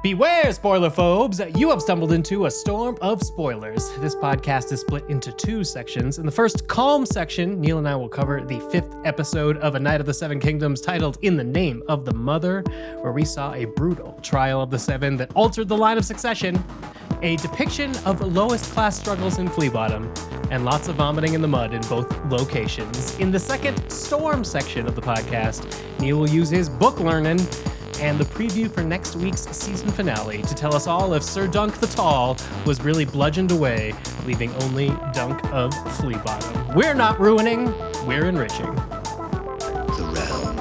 Beware, spoiler-phobes! You have stumbled into a storm of spoilers. This podcast is split into two sections. In the first calm section, Neil and I will cover the 5th episode of A Night of the Seven Kingdoms titled In the Name of the Mother, where we saw a brutal trial of the Seven that altered the line of succession, a depiction of lowest class struggles in Flea Bottom, and lots of vomiting in the mud in both locations. In the second storm section of the podcast, Neil will use his book learning and the preview for next week's season finale to tell us all if Sir Dunk the Tall was really bludgeoned away, leaving only Dunk of Flea Bottom. We're not ruining, we're enriching. The realm.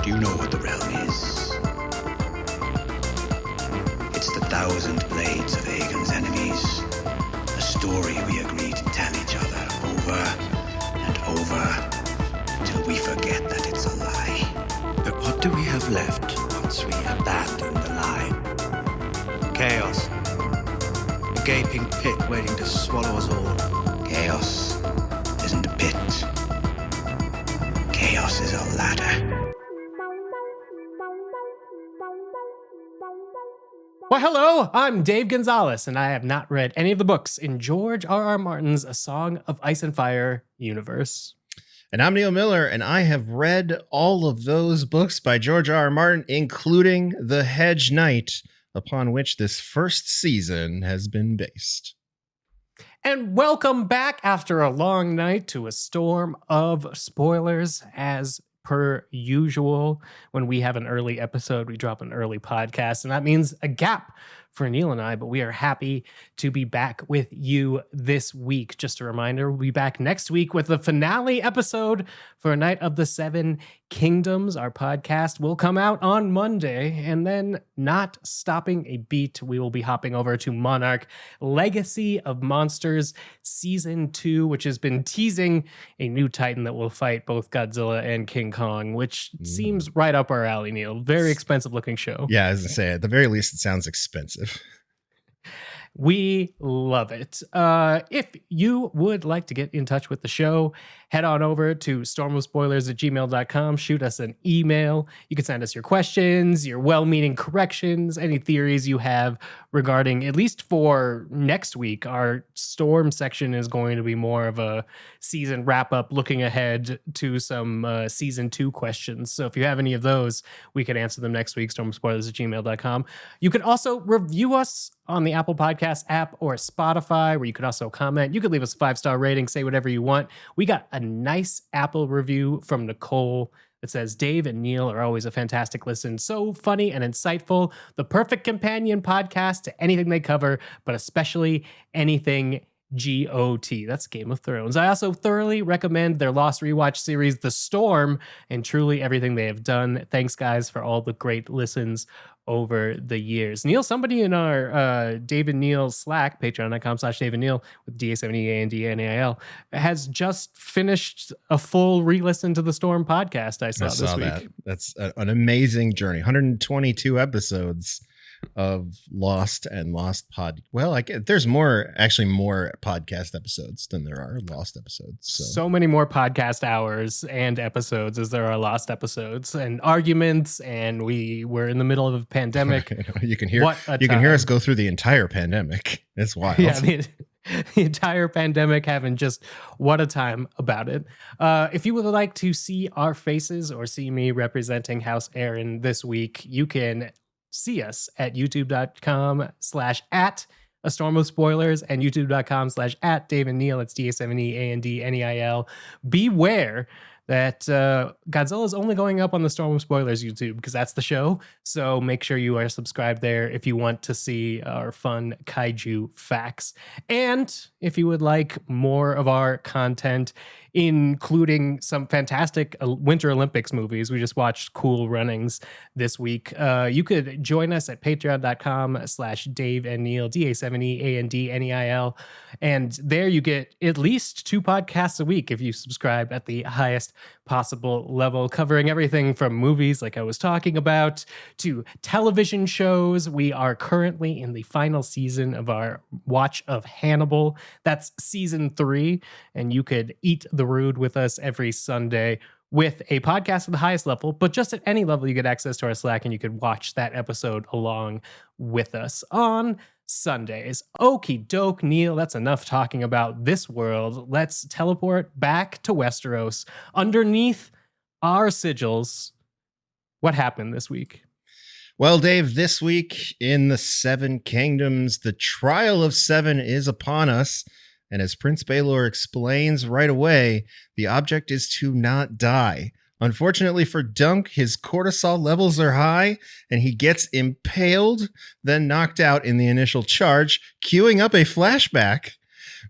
Do you know what the realm is? It's the 1,000 blades of Aegon's enemies. A story we agreed to tell each other over and over till we forget that it's a lie. But what do we have left once we abandon the lie? Chaos. A gaping pit waiting to swallow us all. Chaos isn't a pit. Chaos is a ladder. Well, hello, I'm Dave Gonzalez, and I have not read any of the books in George R.R. Martin's A Song of Ice and Fire universe. And I'm Neil Miller, and I have read all of those books by George R.R. Martin, including The Hedge Knight, upon which this first season has been based. And welcome back after a long night to a storm of spoilers. As per usual, when we have an early episode, we drop an early podcast, and that means a gap for Neil and I, but we are happy to be back with you this week. Just a reminder, we'll be back next week with the finale episode for A Night of the Seven Kingdoms. Our podcast will come out on Monday, and then not stopping a beat, we will be hopping over to Monarch Legacy of Monsters Season 2, which has been teasing a new Titan that will fight both Godzilla and King Kong, which seems right up our alley, Neil. Very expensive looking show. Yeah, as I say, at the very least, it sounds expensive. We love it. If you would like to get in touch with the show, head on over to stormofspoilers@gmail.com. Shoot us an email. You can send us your questions, your well-meaning corrections, any theories you have regarding, at least for next week, our storm section is going to be more of a season wrap-up, looking ahead to some season 2 questions. So if you have any of those, we can answer them next week, stormofspoilers@gmail.com. You can also review us on the Apple Podcast app or Spotify, where you could also comment. You could leave us a 5-star rating, say whatever you want. We got a nice Apple review from Nicole that says, Dave and Neil are always a fantastic listen. So funny and insightful. The perfect companion podcast to anything they cover, but especially anything GOT. That's Game of Thrones. I also thoroughly recommend their Lost Rewatch series, The Storm, and truly everything they have done. Thanks, guys, for all the great listens over the years. Neil, somebody in our Dave and Neil Slack, patreon.com/Dave and Neil with Da7e and Neil, has just finished a full re-listen to the Storm podcast I saw this week. That's an amazing journey. 122 episodes of Lost and Lost Pod. Well, there's more podcast episodes than there are Lost episodes. So many more podcast hours and episodes as there are Lost episodes, and arguments, and we were in the middle of a pandemic. You can hear us go through the entire pandemic. It's wild. Yeah, the entire pandemic, having just what a time about it. If you would like to see our faces or see me representing House Aaron this week, you can see us at youtube.com/@ A Storm of Spoilers and youtube.com/@ Dave and Neil. It's Da7e and Neil. Beware that Godzilla is only going up on the Storm of Spoilers YouTube, because that's the show. So make sure you are subscribed there if you want to see our fun kaiju facts. And if you would like more of our content, including some fantastic Winter Olympics movies. We just watched Cool Runnings this week. You could join us at patreon.com/Dave and Neil, Da7e and Neil. And there you get at least 2 podcasts a week if you subscribe at the highest possible level, covering everything from movies like I was talking about to television shows. We are currently in the final season of our watch of Hannibal. That's season 3, and you could eat the rude with us every Sunday with a podcast at the highest level, but just at any level, you get access to our Slack and you could watch that episode along with us on Sundays. Okie doke, Neil, that's enough talking about this world. Let's teleport back to Westeros underneath our sigils. What happened this week? Well, Dave, this week in the Seven Kingdoms, the trial of seven is upon us. And as Prince Baelor explains right away, the object is to not die. Unfortunately for Dunk, his cortisol levels are high and he gets impaled, then knocked out in the initial charge, queuing up a flashback.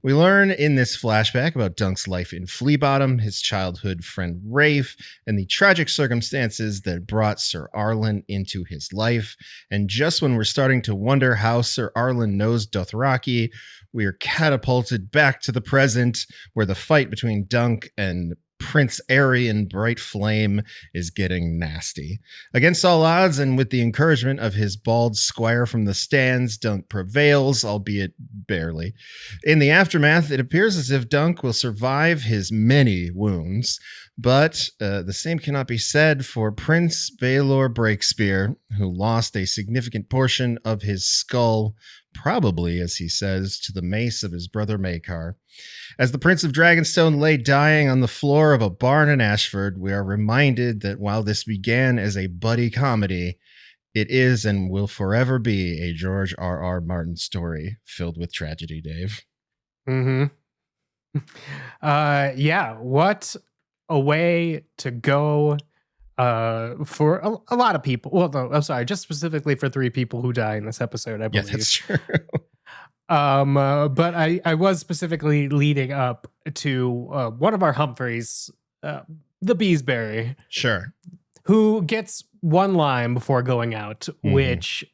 We learn in this flashback about Dunk's life in Flea Bottom, his childhood friend Rafe, and the tragic circumstances that brought Sir Arlen into his life. And just when we're starting to wonder how Sir Arlen knows Dothraki, we are catapulted back to the present, where the fight between Dunk and Prince Aryan Bright Flame is getting nasty. Against all odds, and with the encouragement of his bald squire from the stands, Dunk prevails, albeit barely. In the aftermath, it appears as if Dunk will survive his many wounds, but the same cannot be said for Prince Baelor Breakspear, who lost a significant portion of his skull, probably, as he says, to the mace of his brother Maekar. As the Prince of Dragonstone lay dying on the floor of a barn in Ashford, we are reminded that while this began as a buddy comedy, it is and will forever be a George R.R. Martin story filled with tragedy, Dave. Yeah, what a way to go for a lot of people. Well, no, I'm sorry, just specifically for 3 people who die in this episode, I believe. Yeah, that's true. But I was specifically leading up to one of our Humphreys, the Beesbury. Sure. Who gets one line before going out, which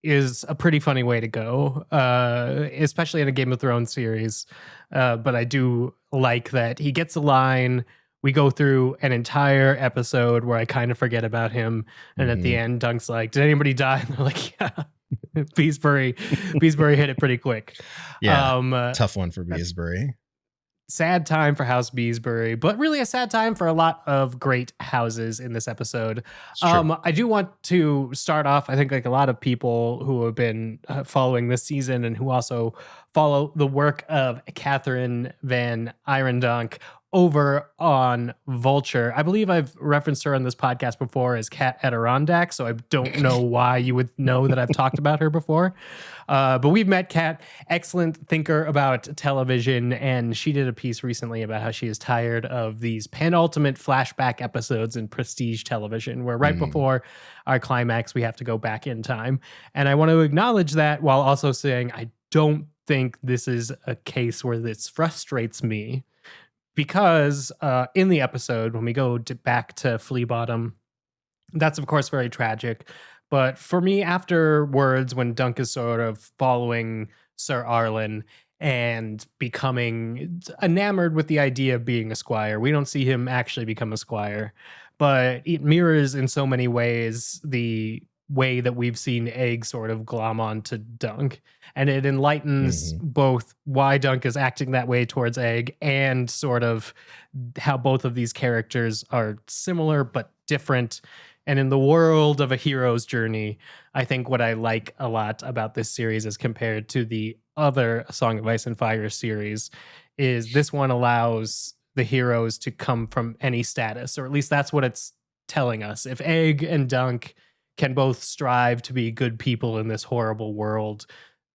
is a pretty funny way to go, especially in a Game of Thrones series. But I do like that he gets a line. We go through an entire episode where I kind of forget about him. And at the end, Dunk's like, did anybody die? And they're like, yeah. Beesbury hit it pretty quick. Yeah, tough one for Beesbury. Sad time for House Beesbury, but really a sad time for a lot of great houses in this episode. I do want to start off, I think like a lot of people who have been following this season and who also follow the work of Catherine Van Irendonk over on Vulture. I believe I've referenced her on this podcast before as Cat Adirondack, so I don't know why you would know that I've talked about her before. But we've met Cat, excellent thinker about television, and she did a piece recently about how she is tired of these penultimate flashback episodes in prestige television, where right before our climax, we have to go back in time. And I want to acknowledge that while also saying I don't think this is a case where this frustrates me. Because in the episode, when we go back to Flea Bottom, that's, of course, very tragic. But for me, afterwards, when Dunk is sort of following Sir Arlen and becoming enamored with the idea of being a squire, we don't see him actually become a squire. But it mirrors in so many ways the way that we've seen Egg sort of glom on to Dunk. And it enlightens both why Dunk is acting that way towards Egg and sort of how both of these characters are similar but different. And in the world of a hero's journey, I think what I like a lot about this series as compared to the other Song of Ice and Fire series is this one allows the heroes to come from any status, or at least that's what it's telling us. If Egg and Dunk can both strive to be good people in this horrible world,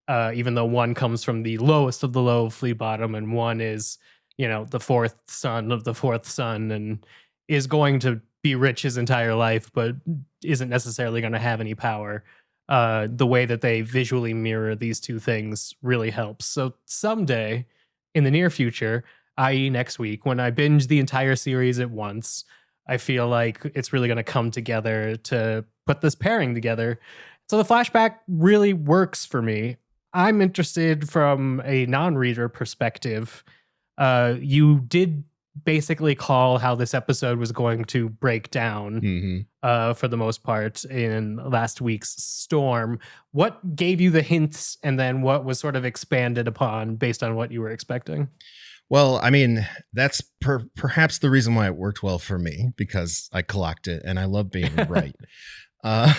even though one comes from the lowest of the low Flea Bottom and one is, you know, the 4th son of the 4th son and is going to be rich his entire life, but isn't necessarily going to have any power. The way that they visually mirror these two things really helps. So someday in the near future, i.e. next week, when I binge the entire series at once, I feel like it's really going to come together to put this pairing together. So the flashback really works for me. I'm interested from a non-reader perspective. You did basically call how this episode was going to break down for the most part in last week's Storm. What gave you the hints and then what was sort of expanded upon based on what you were expecting? Well, I mean, that's perhaps the reason why it worked well for me, because I clocked it and I love being right. Uh,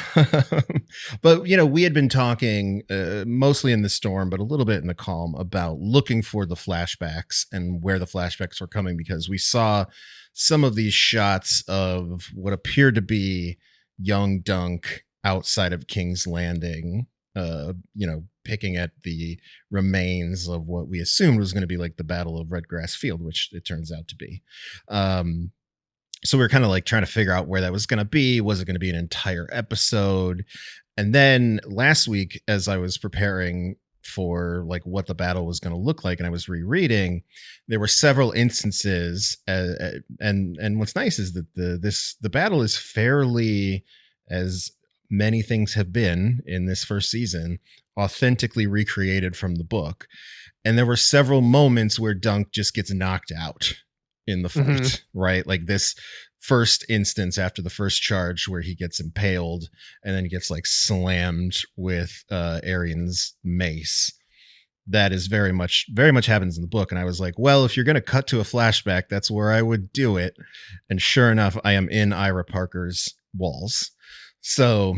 but, you know, we had been talking mostly in the storm, but a little bit in the calm about looking for the flashbacks and where the flashbacks were coming, because we saw some of these shots of what appeared to be young Dunk outside of King's Landing, you know, picking at the remains of what we assumed was going to be like the Battle of Redgrass Field, which it turns out to be. So we were kind of like trying to figure out where that was going to be. Was it going to be an entire episode? And then last week, as I was preparing for like what the battle was going to look like, and I was rereading, there were several instances. And what's nice is that the battle is fairly, as many things have been in this first season, authentically recreated from the book. And there were several moments where Dunk just gets knocked out in the fight, right? Like this first instance after the first charge where he gets impaled and then he gets like slammed with Arian's mace. That is very much happens in the book. And I was like, well, if you're going to cut to a flashback, that's where I would do it. And sure enough, I am in Ira Parker's walls. So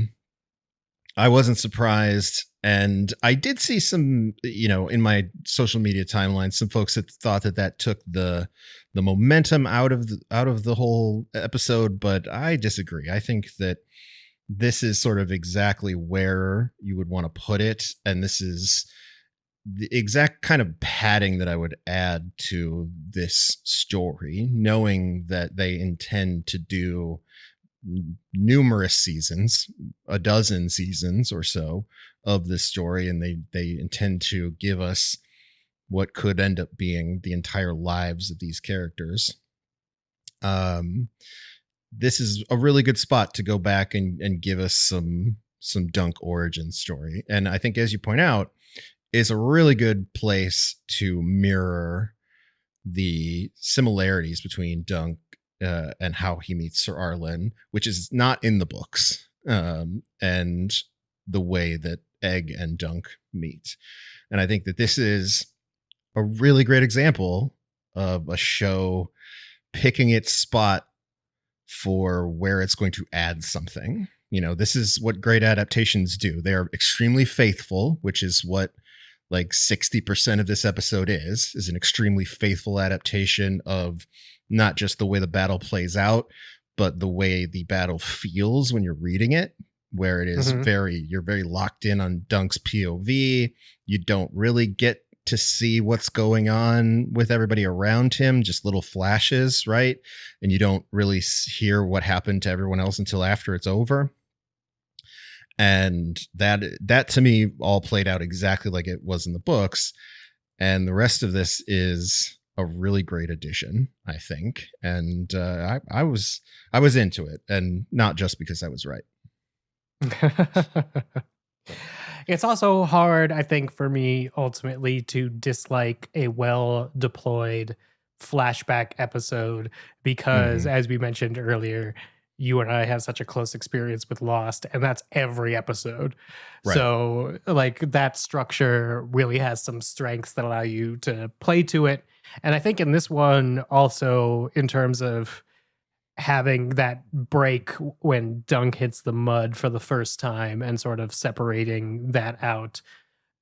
I wasn't surprised. And I did see some, you know, in my social media timeline, some folks that thought that took the momentum out of the whole episode, but I disagree. I think that this is sort of exactly where you would want to put it, and this is the exact kind of padding that I would add to this story, knowing that they intend to do numerous seasons, a dozen seasons or so of this story, and they intend to give us what could end up being the entire lives of these characters. This is a really good spot to go back and give us some Dunk origin story. And I think, as you point out, is a really good place to mirror the similarities between Dunk and how he meets Sir Arlen, which is not in the books, and the way that Egg and Dunk meet. And I think that this is a really great example of a show picking its spot for where it's going to add something. You know, this is what great adaptations do. They are extremely faithful, which is what like 60% of this episode is an extremely faithful adaptation of not just the way the battle plays out, but the way the battle feels when you're reading it, where it is you're very locked in on Dunk's POV. You don't really get to see what's going on with everybody around him, just little flashes, right? And you don't really hear what happened to everyone else until after it's over. And that to me all played out exactly like it was in the books. And the rest of this is a really great addition, I think. And I was into it, and not just because I was right. It's also hard, I think, for me ultimately to dislike a well deployed flashback episode because, as we mentioned earlier, you and I have such a close experience with Lost, and that's every episode. Right. So like that structure really has some strengths that allow you to play to it. And I think in this one also, in terms of having that break when Dunk hits the mud for the first time and sort of separating that out,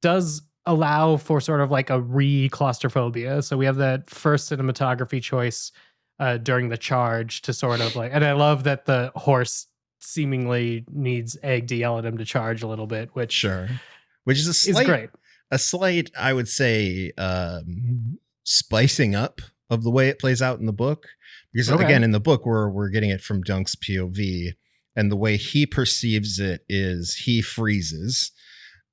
does allow for sort of like a re-claustrophobia. So we have that first cinematography choice during the charge to sort of like, and I love that the horse seemingly needs Egg to yell at him to charge a little bit, which is a slight, I would say, spicing up of the way it plays out in the book. Because again, in the book, we're getting it from Dunk's POV, and the way he perceives it is he freezes,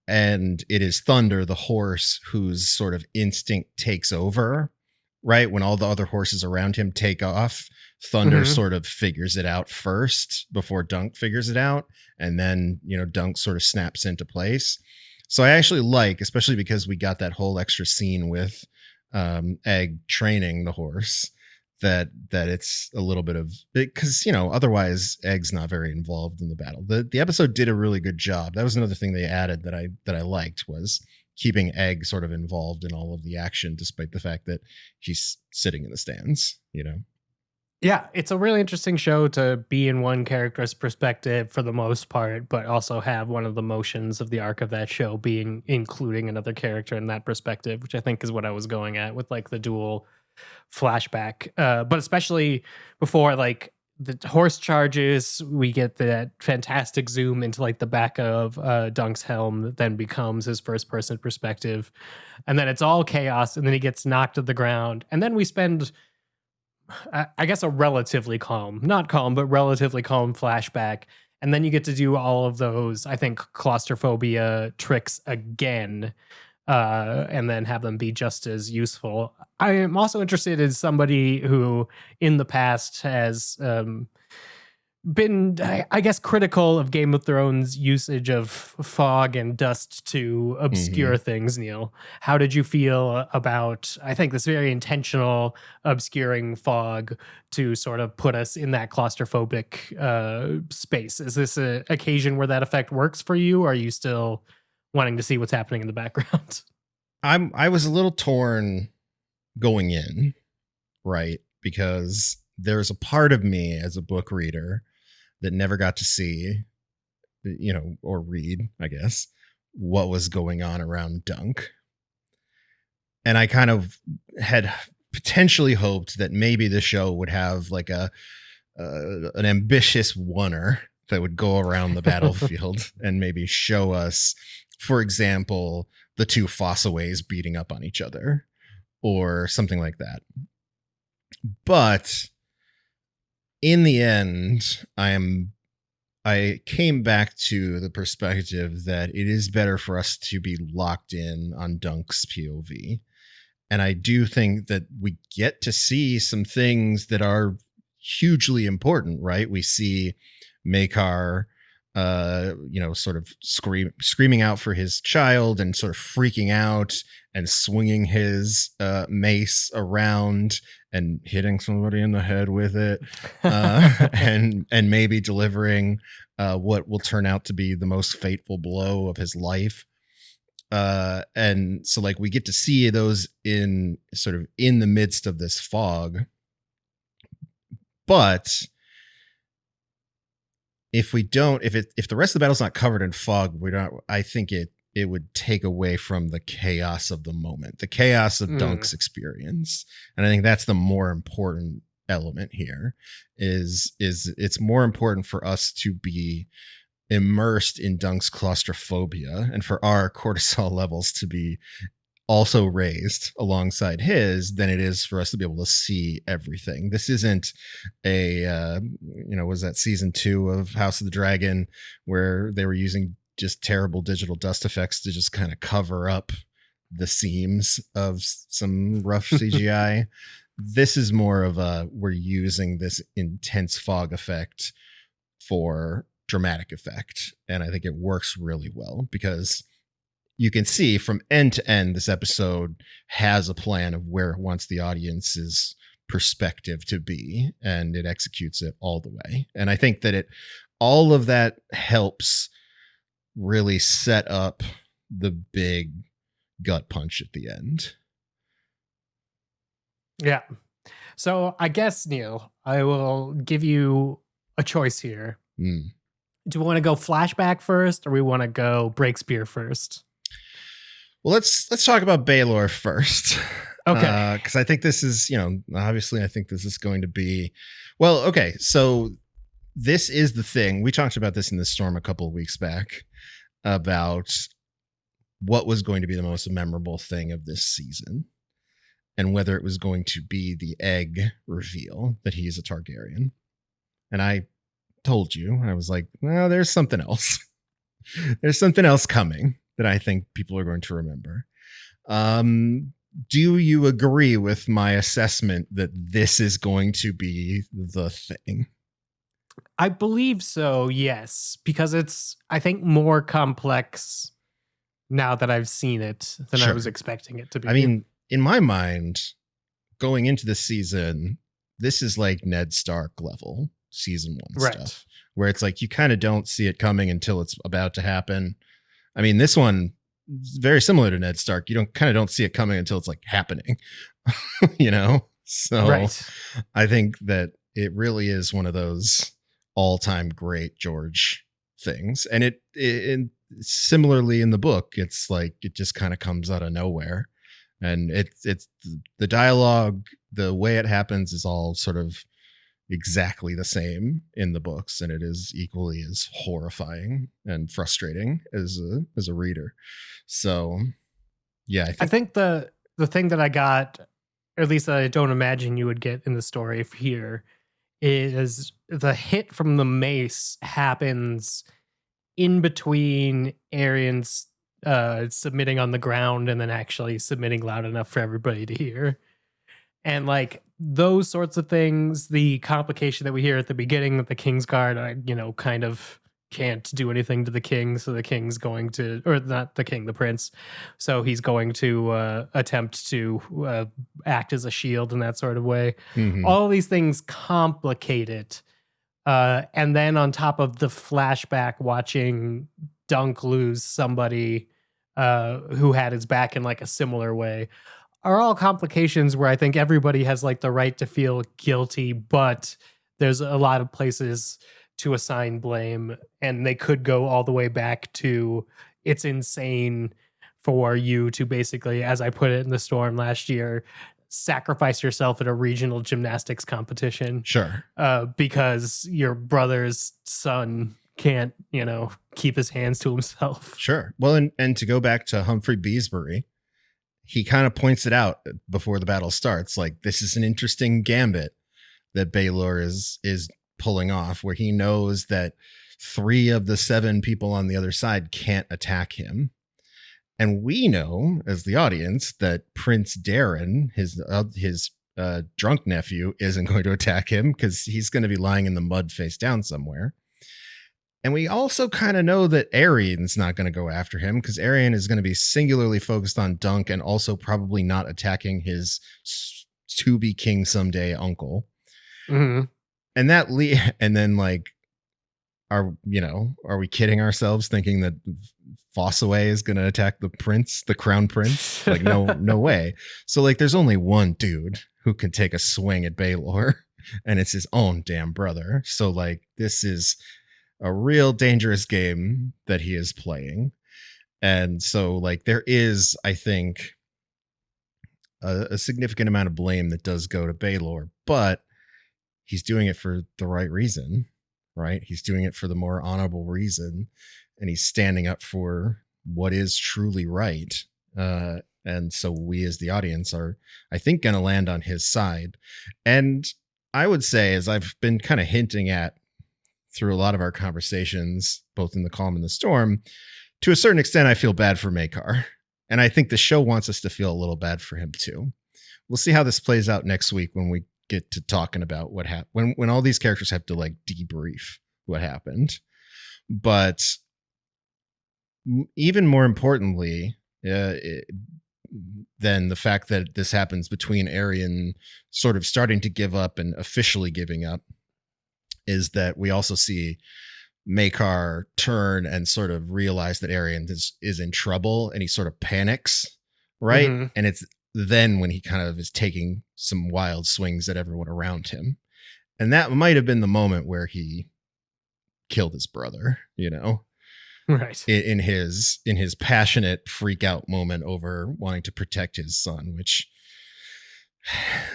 and it is Thunder, the horse, whose sort of instinct takes over. Right when all the other horses around him take off, Thunder sort of figures it out first before Dunk figures it out, and then Dunk sort of snaps into place. So I actually like, especially because we got that whole extra scene with Egg training the horse, that it's a little bit of, because otherwise Egg's not very involved in the battle. The episode did a really good job. That was another thing they added that I liked, was keeping Egg sort of involved in all of the action, despite the fact that she's sitting in the stands, you know? Yeah, it's a really interesting show to be in one character's perspective for the most part, but also have one of the motions of the arc of that show being including another character in that perspective, which I think is what I was going at with like the dual flashback. But especially before like the horse charges, we get that fantastic zoom into like the back of Dunk's helm that then becomes his first person perspective. And then it's all chaos, and then he gets knocked to the ground. And then we spend I guess a relatively calm, not calm, but relatively calm flashback. And then you get to do all of those, I think, claustrophobia tricks again, and then have them be just as useful. I am also interested in somebody who in the past has been, I guess, critical of Game of Thrones usage of fog and dust to obscure things. Neil, how did you feel about, I think, this very intentional obscuring fog to sort of put us in that claustrophobic space? Is this an occasion where that effect works for you, or are you still wanting to see what's happening in the background? I was a little torn going in, right? Because there's a part of me as a book reader that never got to see, you know, or read, I guess, what was going on around Dunk. And I kind of had potentially hoped that maybe the show would have like an ambitious oneer that would go around the battlefield and maybe show us, for example, the two Fossaways beating up on each other or something like that. But in the end, I came back to the perspective that it is better for us to be locked in on Dunk's POV. And I do think that we get to see some things that are hugely important, right? We see Maekar, sort of screaming out for his child and sort of freaking out and swinging his mace around and hitting somebody in the head with it, and maybe delivering what will turn out to be the most fateful blow of his life. And so like we get to see those in sort of in the midst of this fog. But if the rest of the battle's not covered in fog, I think it would take away from the chaos of the moment, the chaos of Dunk's experience. And I think that's the more important element here is it's more important for us to be immersed in Dunk's claustrophobia and for our cortisol levels to be also raised alongside his than it is for us to be able to see everything. This isn't was that season 2 of House of the Dragon where they were using just terrible digital dust effects to just kind of cover up the seams of some rough CGI. This is more of we're using this intense fog effect for dramatic effect. And I think it works really well because you can see from end to end, this episode has a plan of where it wants the audience's perspective to be, and it executes it all the way. And I think that all of that helps really set up the big gut punch at the end. Yeah. So I guess, Neil, I will give you a choice here. Do we want to go flashback first, or we want to go Breakspear first? Well, let's talk about Baelor first. Okay. Because I think this is, obviously I think this is going to be, well, okay. So this is the thing. We talked about this in the Storm a couple of weeks back about what was going to be the most memorable thing of this season and whether it was going to be the Egg reveal that he is a Targaryen. And I told you, I was like, well, there's something else. There's something else coming that I think people are going to remember. Do you agree with my assessment that this is going to be the thing? I believe so, yes, because it's, I think, more complex now that I've seen it than I was expecting it to be. I mean, in my mind, going into the season, this is like Ned Stark level season 1 stuff, where it's like you kind of don't see it coming until it's about to happen. I mean, this one very similar to Ned Stark. You don't see it coming until it's like happening, So Right. I think that it really is one of those all-time great George things. And it similarly in the book, it's like it just kind of comes out of nowhere. And it's the dialogue, the way it happens is all sort of exactly the same in the books, and it is equally as horrifying and frustrating as a reader. So yeah, I think the thing that I got, or at least that I don't imagine you would get in the story here, is the hit from the mace happens in between Aerian's submitting on the ground and then actually submitting loud enough for everybody to hear. And like those sorts of things, the complication that we hear at the beginning of the Kingsguard, kind of can't do anything to the king. So the king's going to, or not the king, the prince. So he's going to attempt to act as a shield in that sort of way. Mhm. All these things complicate it. And then on top of the flashback, watching Dunk lose somebody who had his back in like a similar way, are all complications where I think everybody has like the right to feel guilty, but there's a lot of places to assign blame, and they could go all the way back to it's insane for you to basically, as I put it in the Storm last year, sacrifice yourself at a regional gymnastics competition. Sure. Because your brother's son can't, keep his hands to himself. Sure. Well, and to go back to Humphrey Beesbury, he kind of points it out before the battle starts. Like, this is an interesting gambit that Baelor is pulling off, where he knows that 3 of the 7 people on the other side can't attack him. And we know as the audience that Prince Darren, his drunk nephew, isn't going to attack him because he's going to be lying in the mud face down somewhere. And we also kind of know that Aerian's not going to go after him because Aerian is going to be singularly focused on Dunk and also probably not attacking his to-be king someday uncle. Mm-hmm. And and then like, are we kidding ourselves thinking that Fossaway is going to attack the crown prince? Like, no way. So like, there's only one dude who can take a swing at Baelor, and it's his own damn brother. So like, this is a real dangerous game that he is playing. And so like, there is, I think, a significant amount of blame that does go to Baelor, but he's doing it for the right reason, right? He's doing it for the more honorable reason, and he's standing up for what is truly right. And so we as the audience are, I think, going to land on his side. And I would say, as I've been kind of hinting at through a lot of our conversations, both in the calm and the storm, to a certain extent, I feel bad for Maekar. And I think the show wants us to feel a little bad for him too. We'll see how this plays out next week when we get to talking about what happened, when all these characters have to like debrief what happened. But even more importantly, than the fact that this happens between Aerian sort of starting to give up and officially giving up, is that we also see Maekar turn and sort of realize that Aerian is in trouble, and he sort of panics, right? Mm-hmm. And it's then when he kind of is taking some wild swings at everyone around him. And that might have been the moment where he killed his brother, right? In his passionate freak out moment over wanting to protect his son, which,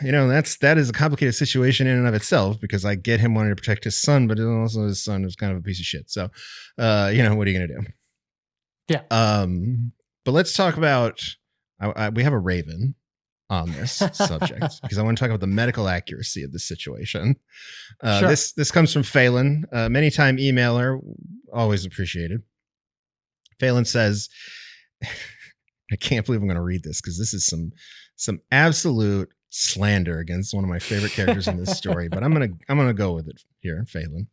that is a complicated situation in and of itself, because I get him wanting to protect his son, but also his son is kind of a piece of shit. So, what are you going to do? Yeah. But let's talk about, we have a Raven on this subject because I want to talk about the medical accuracy of this situation. Sure. This comes from Phelan, many time emailer, always appreciated. Phelan says, I can't believe I'm going to read this because this is some absolute slander against one of my favorite characters in this story, but I'm gonna go with it here, Phelan.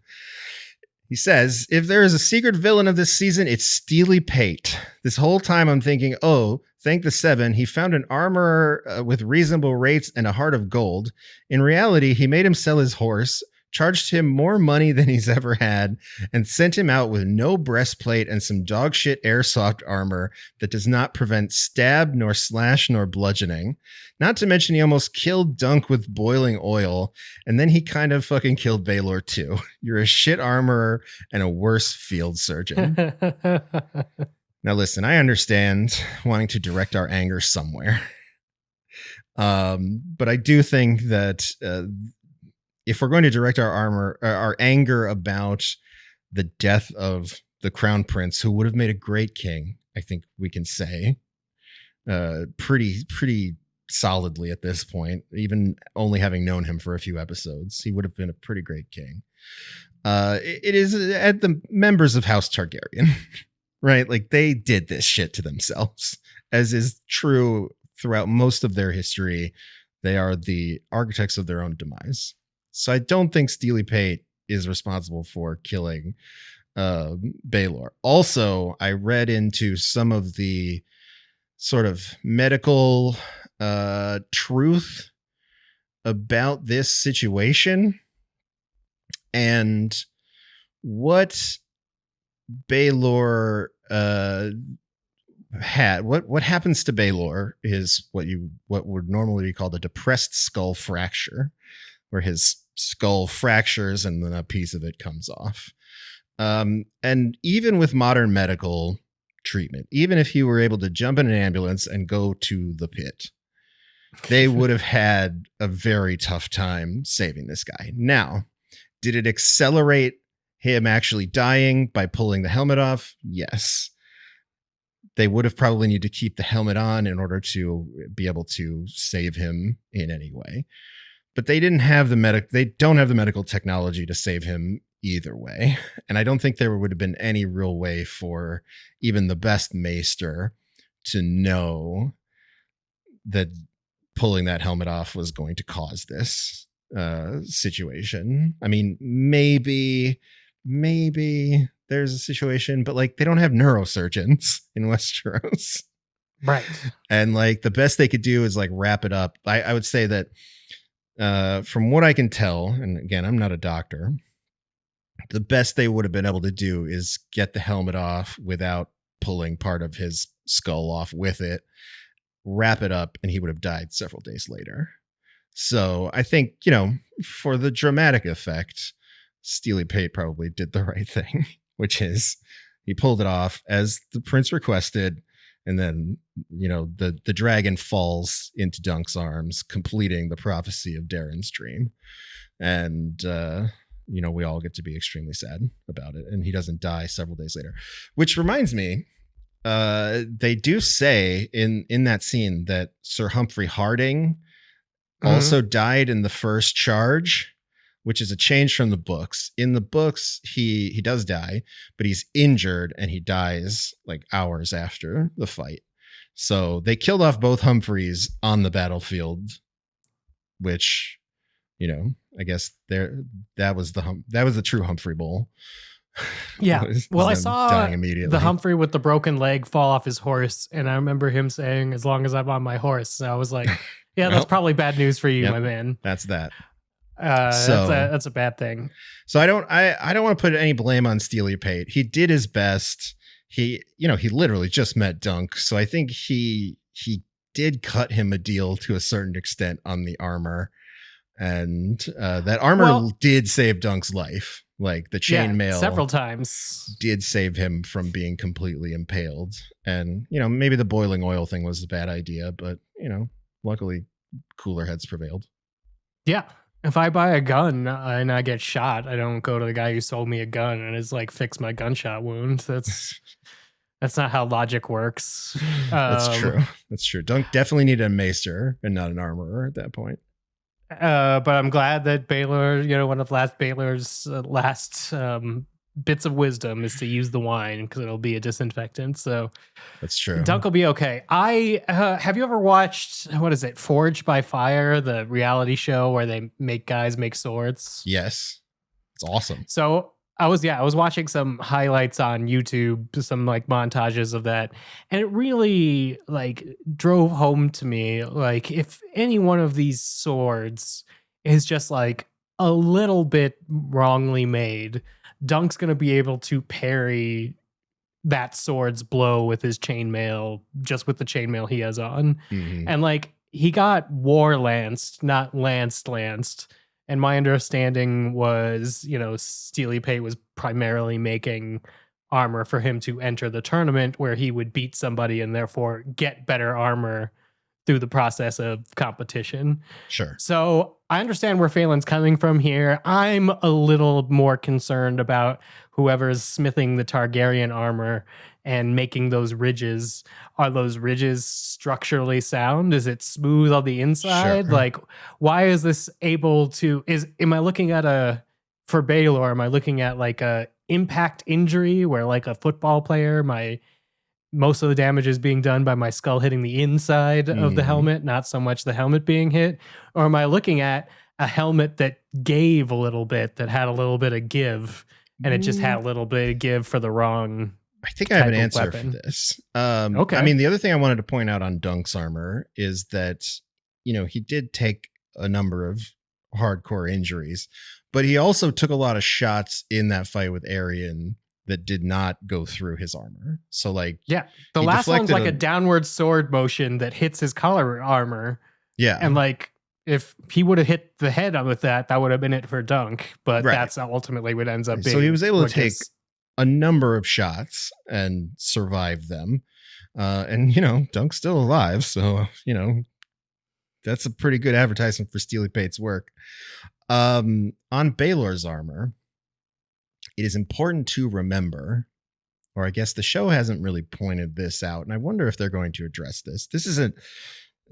He says, if there is a secret villain of this season, it's Steely Pate. This whole time I'm thinking, oh, thank the 7. He found an armorer with reasonable rates and a heart of gold. In reality, he made him sell his horse, charged him more money than he's ever had, and sent him out with no breastplate and some dogshit airsoft armor that does not prevent stab, nor slash, nor bludgeoning. Not to mention he almost killed Dunk with boiling oil, and then he kind of fucking killed Baelor too. You're a shit armorer and a worse field surgeon. Now listen, I understand wanting to direct our anger somewhere. But I do think that if we're going to direct our anger about the death of the crown prince, who would have made a great king, I think we can say pretty solidly at this point, even only having known him for a few episodes, he would have been a pretty great king. It is at the members of House Targaryen, right? Like they did this shit to themselves, as is true throughout most of their history. They are the architects of their own demise. So I don't think Steely Pate is responsible for killing Baelor. Also, I read into some of the sort of medical truth about this situation, and what Baelor what happens to Baelor is what would normally be called a depressed skull fracture, where his skull fractures and then a piece of it comes off. And even with modern medical treatment, even if he were able to jump in an ambulance and go to the pit, they would have had a very tough time saving this guy. Now, did it accelerate him actually dying by pulling the helmet off? Yes. They would have probably needed to keep the helmet on in order to be able to save him in any way. But they don't have the medical technology to save him either way. And I don't think there would have been any real way for even the best maester to know that pulling that helmet off was going to cause this situation. I mean, maybe there's a situation, but like they don't have neurosurgeons in Westeros. Right. And like the best they could do is like wrap it up. I would say that from what I can tell, and again, I'm not a doctor, the best they would have been able to do is get the helmet off without pulling part of his skull off with it, wrap it up, and he would have died several days later. So I think, for the dramatic effect, Steely Pate probably did the right thing, which is he pulled it off as the prince requested. And then, the dragon falls into Dunk's arms, completing the prophecy of Darren's dream. And, we all get to be extremely sad about it. And he doesn't die several days later, which reminds me, they do say in that scene that Sir Humphrey Harding also died in the first charge, which is a change from the books. In the books, he does die, but he's injured and he dies like hours after the fight. So they killed off both Humphreys on the battlefield, which, I guess that was the true Humphrey Bowl. Yeah. Well, I saw dying immediately. the Humphrey with the broken leg fall off his horse, and I remember him saying, "As long as I'm on my horse." So I was like, "Yeah, that's probably bad news for you, my man." That's that. That's a bad thing. So I don't want to put any blame on Steely Pate. He did his best. He literally just met Dunk. So I think he did cut him a deal to a certain extent on the armor. And that armor did save Dunk's life. Like the chainmail several times did save him from being completely impaled. And, maybe the boiling oil thing was a bad idea, but, luckily cooler heads prevailed. Yeah. If I buy a gun and I get shot, I don't go to the guy who sold me a gun and is like, fix my gunshot wound. That's not how logic works. That's true. Dunk definitely needed a maester and not an armorer at that point. But I'm glad that Baelor, one of Baelor's last bits of wisdom is to use the wine because it'll be a disinfectant. So that's true. Dunk will be okay. Have you ever watched, what is it, Forged by Fire, the reality show where they make guys make swords? Yes, it's awesome. So I was watching some highlights on YouTube, some like montages of that, and it really like drove home to me, like if any one of these swords is just like a little bit wrongly made, Dunk's going to be able to parry that sword's blow with his chainmail, just with the chainmail he has on. Mhm. And like, he got war lanced, not lanced. And my understanding was, Steely Pate was primarily making armor for him to enter the tournament where he would beat somebody and therefore get better armor through the process of competition. Sure. So I understand where Phelan's coming from here. I'm a little more concerned about whoever's smithing the Targaryen armor and making those ridges. Are those ridges structurally sound? Is it smooth on the inside? Sure. Like, why is this able to, am I looking at for Baelor, am I looking at like a impact injury where like a football player, most of the damage is being done by my skull hitting the inside of the helmet, not so much the helmet being hit? Or am I looking at a helmet that gave a little bit, that had a little bit of give, and it just had a little bit of give for the wrong? I think I have an type of answer weapon. for this. Okay. I mean, the other thing I wanted to point out on Dunk's armor is that, he did take a number of hardcore injuries, but he also took a lot of shots in that fight with Aerion that did not go through his armor. So like, Yeah, the he last one's deflected like a downward sword motion that hits his collar armor. yeah. And like, if he would have hit the head with that would have been it for Dunk. But Right. that's ultimately what ends up being. So he was able to what take gets- a number of shots and survive them. And Dunk's still alive. So, that's a pretty good advertisement for Steely Pate's work. On Baelor's armor, it is important to remember, or I guess the show hasn't really pointed this out, and I wonder if they're going to address this. This isn't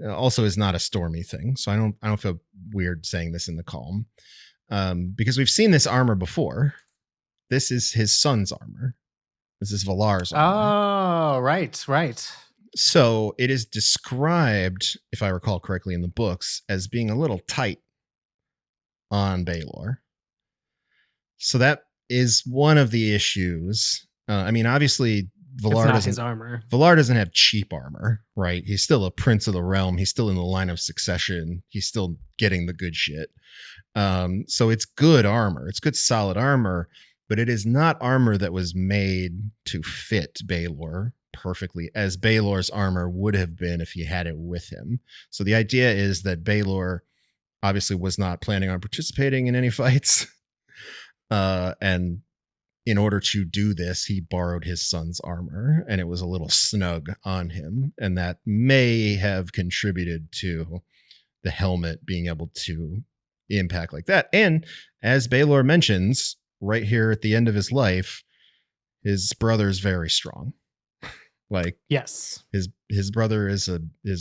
also is not a Stormy thing, so I don't feel weird saying this in the column, because we've seen this armor before. This is his son's armor. This is Valar's armor. Oh, right. So it is described, if I recall correctly in the books, as being a little tight on Baelor. So that is one of the issues. I mean, obviously, It's not his Valar armor. doesn't have cheap armor, right? He's still a prince of the realm. He's still in the line of succession. He's still getting the good shit. So it's good armor. It's good, solid armor, but it is not armor that was made to fit Baelor perfectly, as Baelor's armor would have been if he had it with him. So the idea is that Baelor obviously was not planning on participating in any fights. And in order to do this, he borrowed his son's armor, and it was a little snug on him. And that may have contributed to the helmet being able to impact like that. And as Baelor mentions right here at the end of his life, his brother is very strong. Like, Yes. his brother is a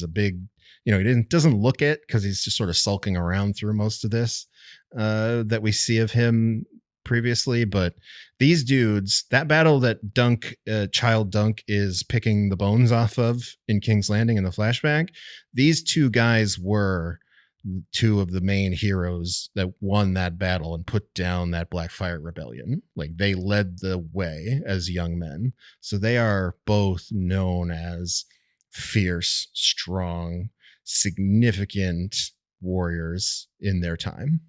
big, he doesn't look it because he's just sort of sulking around through most of this that we see of him previously. But these dudes, that battle that child Dunk is picking the bones off of in King's Landing in the flashback, these two guys were two of the main heroes that won that battle and put down that Blackfyre Rebellion. Like, they led the way as young men. So they are both known as fierce, strong, significant warriors in their time.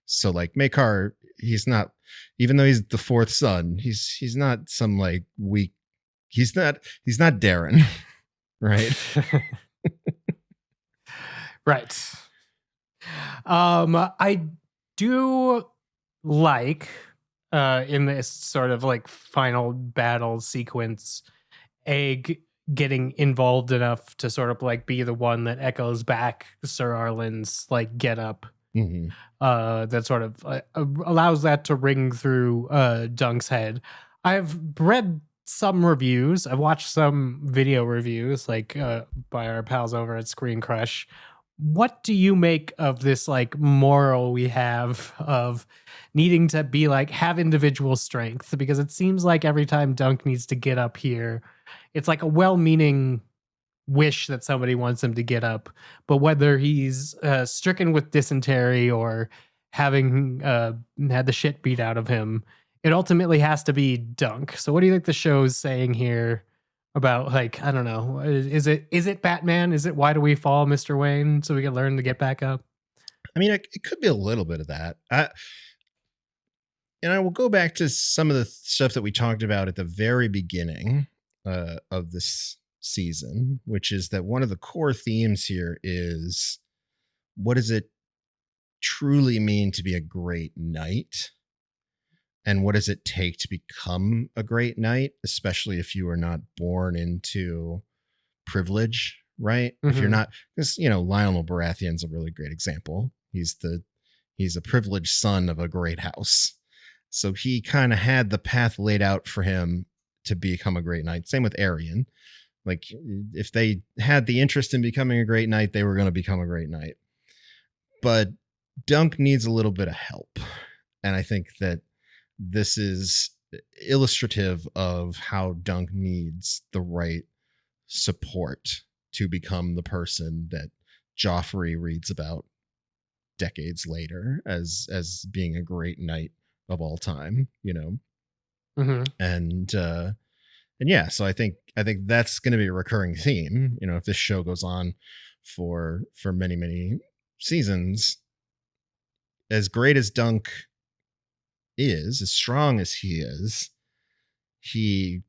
So like Maekar, he's not, even though he's the fourth son, he's not some like weak, he's not Darren, right? Right. I do like in this sort of like final battle sequence, Egg getting involved enough to sort of like be the one that echoes back Sir Arlen's like get up. Mm-hmm. That sort of allows that to ring through Dunk's head. I've read some reviews. I've watched some video reviews like by our pals over at Screen Crush. What do you make of this like moral we have of needing to be like have individual strength? Because it seems like every time Dunk needs to get up here, it's like a well-meaning wish that somebody wants him to get up, but whether he's stricken with dysentery or having had the shit beat out of him, it ultimately has to be Dunk. So what do you think the show's saying here about, like, I don't know, is it Batman? Is it Why Do We Fall, Mr. Wayne, so we can learn to get back up? I mean, it could be a little bit of that. And I will go back to some of the stuff that we talked about at the very beginning of this season, which is that one of the core themes here is, what does it truly mean to be a great knight? And what does it take to become a great knight, especially if you are not born into privilege, right? If you're not, because, Lionel Baratheon's a really great example. He's a privileged son of a great house. So he kind of had the path laid out for him to become a great knight. Same with Aerion. Like, if they had the interest in becoming a great knight, they were going to become a great knight. But Dunk needs a little bit of help. And I think that this is illustrative of how Dunk needs the right support to become the person that Joffrey reads about decades later as being a great knight of all time, and yeah, so I think that's going to be a recurring theme, if this show goes on for many seasons. As great as Dunk is, as strong as he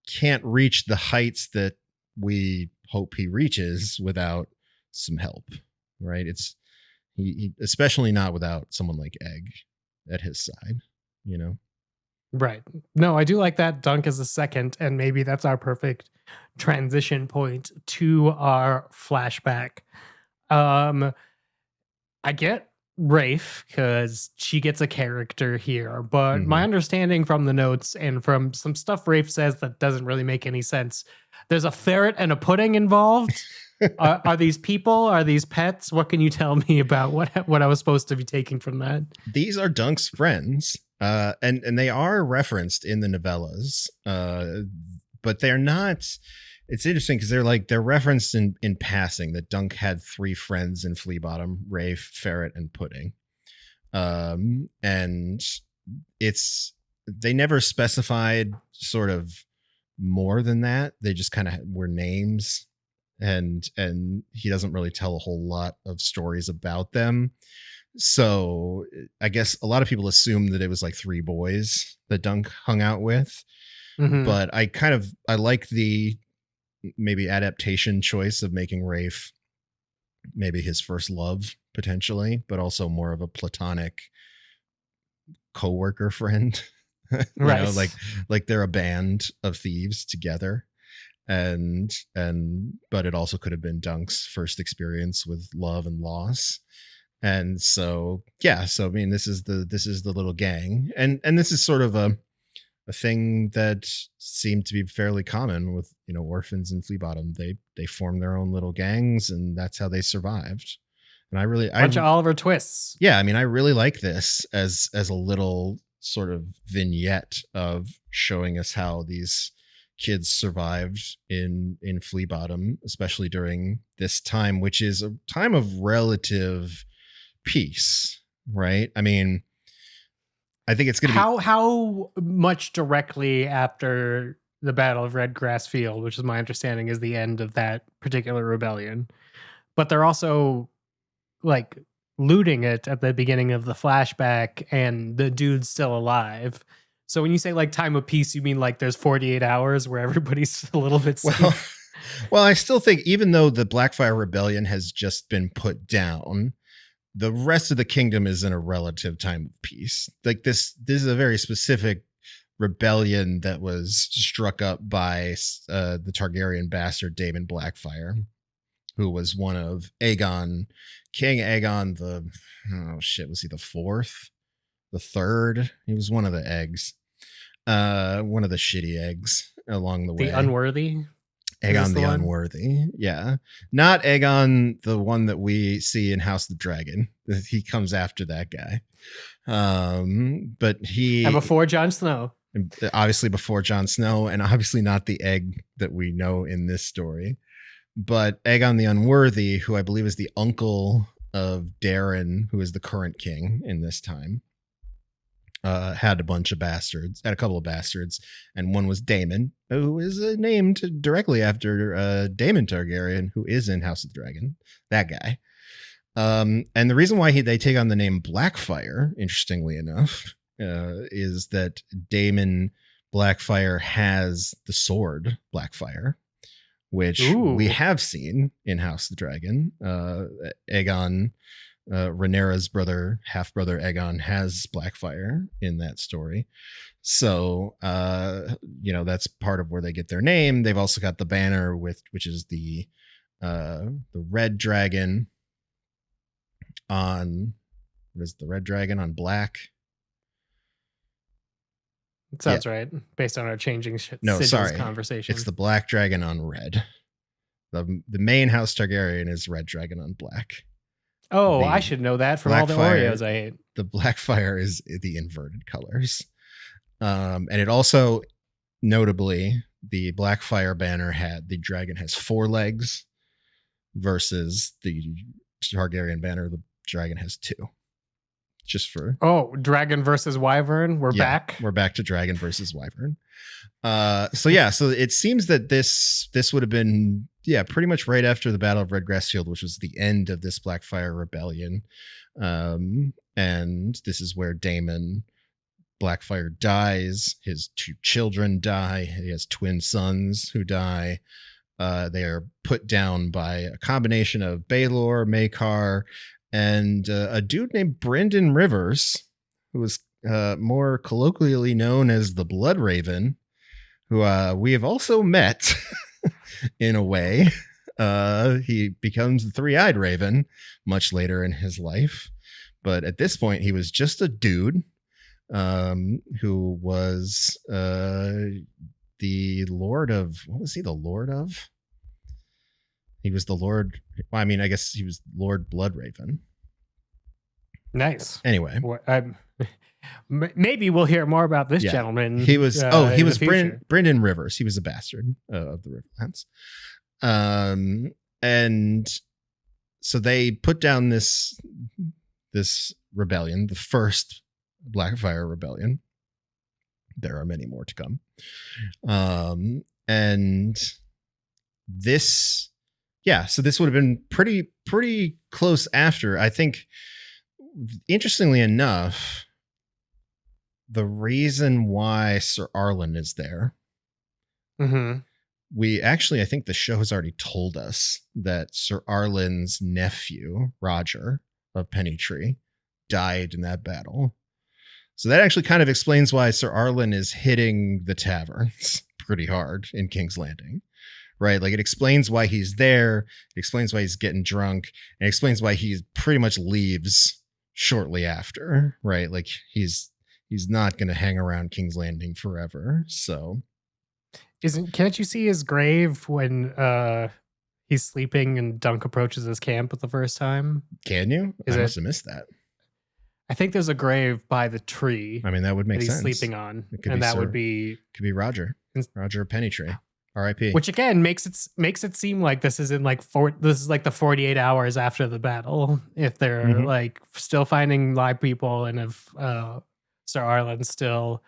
can't reach the heights that we hope he reaches without some help, right? He especially not without someone like Egg at his side, Right. No, I do like that Dunk is a second, and maybe that's our perfect transition point to our flashback. I get Rafe because she gets a character here, but my understanding from the notes and from some stuff Rafe says that doesn't really make any sense. There's a ferret and a pudding involved. Are these people? Are these pets? What can you tell me about what I was supposed to be taking from that? These are Dunk's friends, and they are referenced in the novellas, but they're not. It's interesting because they're referenced in passing that Dunk had 3 friends in Fleabottom: Rafe, Ferret, and Pudding. And they never specified sort of more than that. They just kind of were names. And he doesn't really tell a whole lot of stories about them. So I guess a lot of people assume that it was like 3 boys that Dunk hung out with. But I like the maybe adaptation choice of making Rafe maybe his first love potentially, but also more of a platonic coworker friend. Right. Like they're a band of thieves together. But it also could have been Dunk's first experience with love and loss. And so, yeah, so I mean, this is the little gang, and this is sort of a thing that seemed to be fairly common with, orphans in Fleabottom. They formed their own little gangs, and that's how they survived. And bunch of Oliver twists. Yeah. I mean, I really like this as a little sort of vignette of showing us how these kids survived in Fleabottom, especially during this time, which is a time of relative peace, right? I mean, I think it's going to be how much directly after the Battle of Redgrass Field, which is my understanding is the end of that particular rebellion, but they're also like looting it at the beginning of the flashback, and the dude's still alive. So when you say like time of peace, you mean like there's 48 hours where everybody's a little bit safe? Well, I still think even though the Blackfyre Rebellion has just been put down, the rest of the kingdom is in a relative time of peace. Like this is a very specific rebellion that was struck up by the Targaryen bastard Daemon Blackfyre, who was one of King Aegon was he the 4th? The 3rd? He was one of the eggs. One of the shitty eggs along the way. The unworthy? Aegon the Unworthy. Yeah. Not Aegon, the one that we see in House of the Dragon. He comes after that guy. But and before Jon Snow. Obviously before Jon Snow, and obviously not the egg that we know in this story. But Aegon the Unworthy, who I believe is the uncle of Daeron, who is the current king in this time, had a couple of bastards, and one was Daemon, who is named directly after Daemon Targaryen, who is in House of the Dragon. That guy. And the reason why they take on the name Blackfyre, interestingly enough, is that Daemon Blackfyre has the sword Blackfyre, which we have seen in House of the Dragon. Aegon, Rhaenyra's half brother Aegon, has Blackfyre in that story. So, that's part of where they get their name. They've also got the banner which is the red dragon on, what is the red dragon on black? It sounds right, based on our changing conversation. It's the black dragon on red. The main House Targaryen is red dragon on black. Oh, I should know that from all the Oreos I ate. The Blackfyre is the inverted colors. And it also, notably, the Blackfyre banner the dragon has 4 legs versus the Targaryen banner, the dragon has 2. Just for dragon versus wyvern. We're back. We're back to dragon versus wyvern. So it seems that this would have been pretty much right after the Battle of Redgrass Field, which was the end of this Blackfyre Rebellion. And this is where Daemon Blackfyre dies. His 2 children die. He has twin sons who die. They are put down by a combination of Baelor, Maekar, and a dude named Brynden Rivers, who was more colloquially known as the Blood Raven, who we have also met in a way. He becomes the Three-Eyed Raven much later in his life. But at this point, he was just a dude who was the Lord of... What was he the Lord of? He was the Lord... Well, I mean, I guess he was Lord Bloodraven. Nice. Anyway. Maybe we'll hear more about this gentleman. He was Brynden Rivers. He was a bastard of the Riverlands. And so they put down this rebellion, the first Blackfyre Rebellion. There are many more to come. And this... so this would have been pretty close after. I think, interestingly enough, the reason why Sir Arlen is there, we actually, I think the show has already told us that Sir Arlen's nephew, Roger of Pennytree, died in that battle. So that actually kind of explains why Sir Arlen is hitting the taverns pretty hard in King's Landing. Right, like it explains why he's there. It explains why he's getting drunk, and it explains why he pretty much leaves shortly after. Right, like he's not going to hang around King's Landing forever. So, can't you see his grave when he's sleeping and Dunk approaches his camp for the first time? Can you? I must have missed that. I think there's a grave by the tree. I mean, that would make sense. He's sleeping on, and that would be Roger Pennytree. R.I.P. Which again makes it seem like this is this is like the 48 hours after the battle. If they're like still finding live people, and if Sir Arlen's still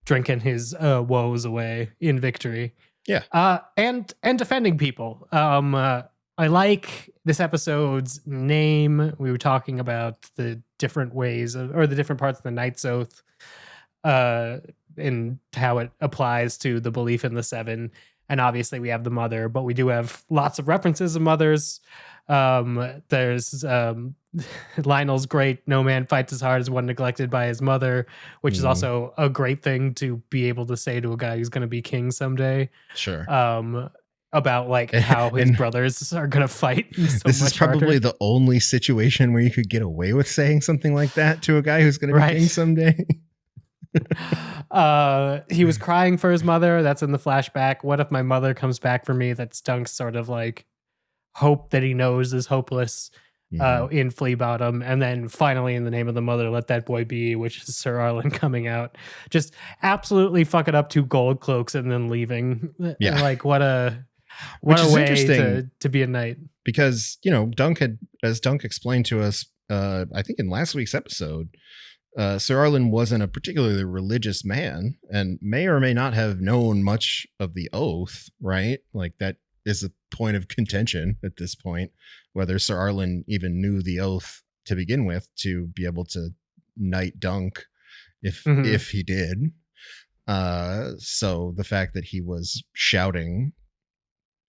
drinking his woes away in victory, and defending people. I like this episode's name. We were talking about the different ways or the different parts of the Knight's Oath, and how it applies to the belief in the Seven. And obviously we have the mother, but we do have lots of references of mothers. There's Lionel's great "No man fights as hard as one neglected by his mother," which is also a great thing to be able to say to a guy who's going to be king someday. Sure. About like how his brothers are going to fight. This is probably the only situation where you could get away with saying something like that to a guy who's going to be king someday. He was crying for his mother. That's in the flashback. What if my mother comes back for me? That's Dunk's sort of like hope that he knows is hopeless in Flea Bottom. And then finally, in the name of the mother, let that boy be, which is Sir Arlen coming out. Just absolutely fuck it up 2 gold cloaks and then leaving. Yeah. Like what a way to be a knight. Because, as Dunk explained to us, I think in last week's episode, Sir Arlen wasn't a particularly religious man and may or may not have known much of the oath, right? Like that is a point of contention at this point, whether Sir Arlen even knew the oath to begin with to be able to knight Dunk if he did. So the fact that he was shouting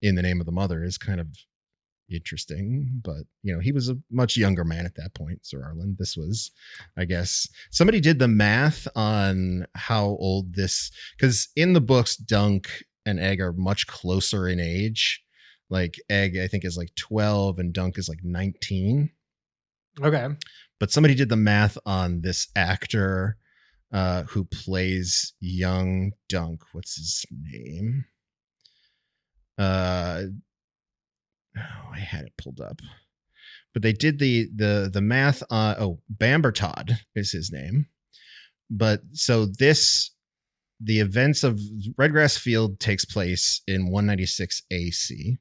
in the name of the mother is kind of interesting, but he was a much younger man at that point, Sir Arlen. This was, I guess, somebody did the math on how old this, because in the books Dunk and Egg are much closer in age. Like Egg I think is like 12 and Dunk is like 19. Okay. But somebody did the math on this actor who plays young Dunk. What's his name? I had it pulled up. But they did the math on Bambertod is his name. But so the events of Redgrass Field takes place in 196 AC,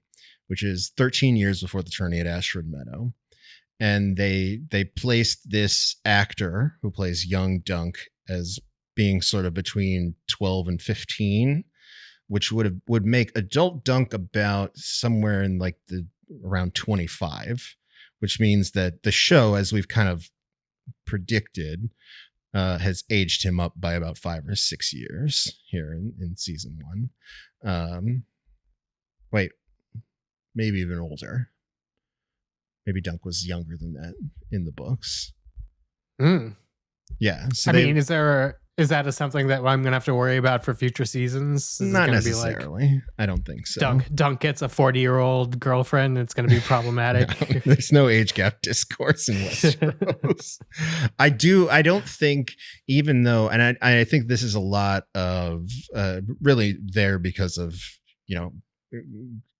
which is 13 years before the tourney at Ashford Meadow. And they placed this actor who plays young Dunk as being sort of between 12 and 15, which would make adult Dunk about somewhere in like around 25, which means that the show, as we've kind of predicted, has aged him up by about 5 or 6 years here in season 1. Wait, maybe even older. Maybe Dunk was younger than that in the books. Yeah. So is that something that I'm gonna have to worry about for future seasons? Is not necessarily. Be like, I don't think so. Dunk gets a 40-year-old girlfriend. It's gonna be problematic. No, there's no age gap discourse in Westeros. I don't think, even though, and I think this is a lot of really there because of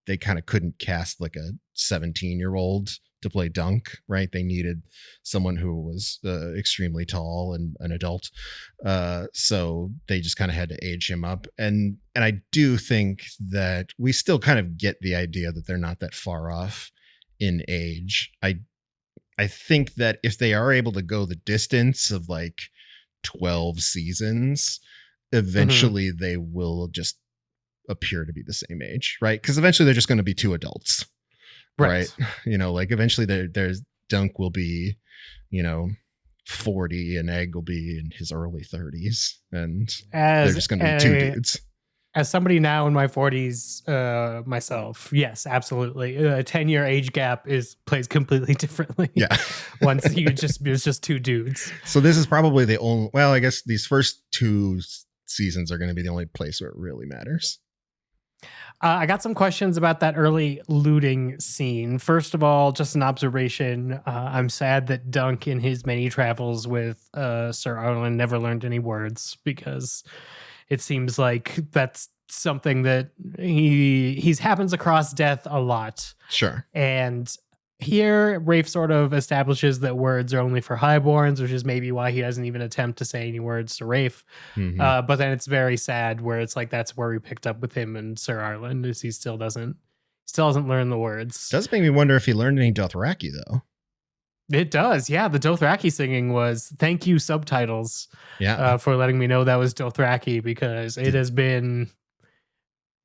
they kind of couldn't cast like a 17-year-old to play Dunk, right? They needed someone who was extremely tall and an adult. So they just kind of had to age him up. And I do think that we still kind of get the idea that they're not that far off in age. I think that if they are able to go the distance of like 12 seasons, eventually they will just appear to be the same age, right? Because eventually they're just going to be two adults. Right. Like eventually there's Dunk will be, 40 and Egg will be in his early 30s. And they're just going to be two dudes. As somebody now in my 40s myself, yes, absolutely. A 10-year age gap plays completely differently. Yeah. Once it's just two dudes. So this is probably the only, well, I guess these first 2 seasons are going to be the only place where it really matters. I got some questions about that early looting scene. First of all, just an observation. I'm sad that Dunk in his many travels with Sir Arlen never learned any words, because it seems like that's something that he happens across death a lot. Sure. And here, Rafe sort of establishes that words are only for highborns, which is maybe why he doesn't even attempt to say any words to Rafe. But then it's very sad where it's like that's where we picked up with him and Sir Arlen, is he still doesn't learn the words. Does make me wonder if he learned any Dothraki though. It does, yeah. The Dothraki singing was thank you subtitles, for letting me know that was Dothraki, because it has been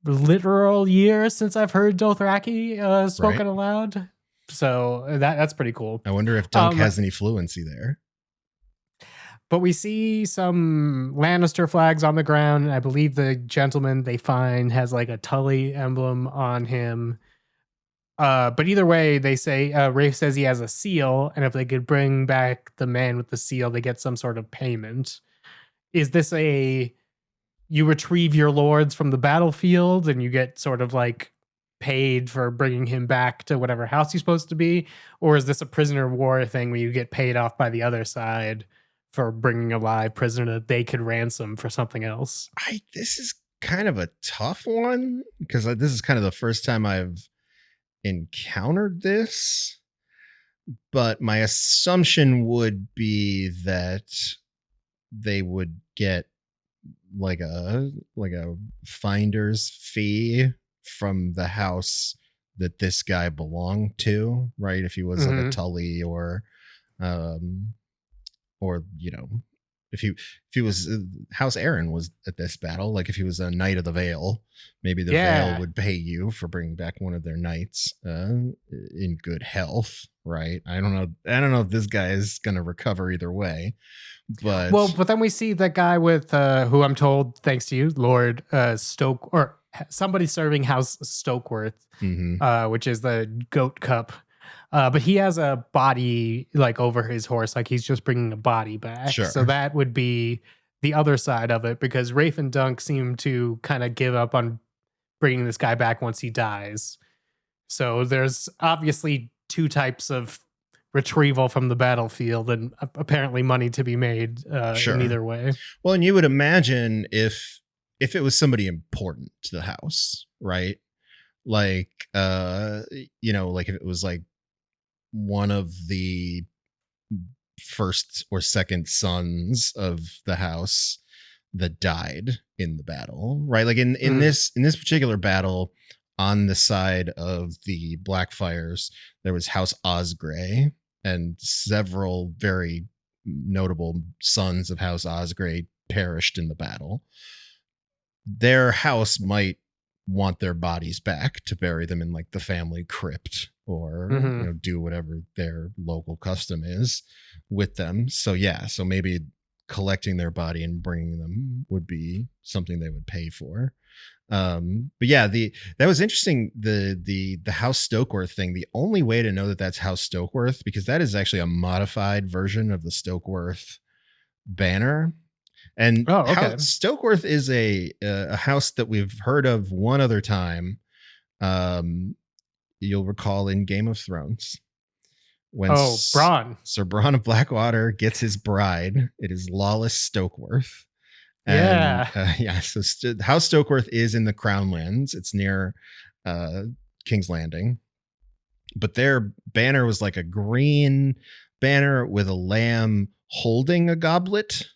literal years since I've heard Dothraki spoken aloud. So that's pretty cool. I wonder if Dunk has any fluency there. But we see some Lannister flags on the ground. And I believe the gentleman they find has like a Tully emblem on him. But either way, they say Rafe says he has a seal, and if they could bring back the man with the seal, they get some sort of payment. Is this you retrieve your lords from the battlefield and you get sort of like paid for bringing him back to whatever house he's supposed to be? Or is this a prisoner of war thing where you get paid off by the other side for bringing a live prisoner that they could ransom for something else? This is kind of a tough one, because this is kind of the first time I've encountered this, but my assumption would be that they would get like a finder's fee from the house that this guy belonged to, right? If he was like a Tully or if he was House Aaron was at this battle, like if he was a Knight of the Vale, maybe the Yeah. Vale would pay you for bringing back one of their knights in good health, right? I don't know if this guy is going to recover either way, but But then we see that guy with who I'm told, thanks to you, Lord Stoke, or somebody serving House Stokeworth, which is the goat cup. But he has a body like over his horse, like he's just bringing a body back. Sure. So that would be the other side of it, because Rafe and Dunk seem to kind of give up on bringing this guy back once he dies. So there's obviously two types of retrieval from the battlefield, and apparently money to be made Sure. in either way. Well, and you would imagine if it was somebody important to the house, right? Like like if it was like one of the first or second sons of the house that died in the battle, right? Like in this particular battle, on the side of the Blackfyres, there was House Osgrey, and several very notable sons of House Osgrey perished in the battle. Their house might want their bodies back to bury them in like the family crypt, or do whatever their local custom is with them. So maybe collecting their body and bringing them would be something they would pay for. But yeah, that was interesting. The House Stokeworth thing. The only way to know that that's House Stokeworth, because that is actually a modified version of the Stokeworth banner. And Stokeworth is a house that we've heard of one other time. You'll recall in Game of Thrones, when Bronn. Sir Bronn of Blackwater gets his bride. It is Lawless Stokeworth. And, So House Stokeworth is in the Crownlands. It's near King's Landing. But their banner was like a green banner with a lamb holding a goblet.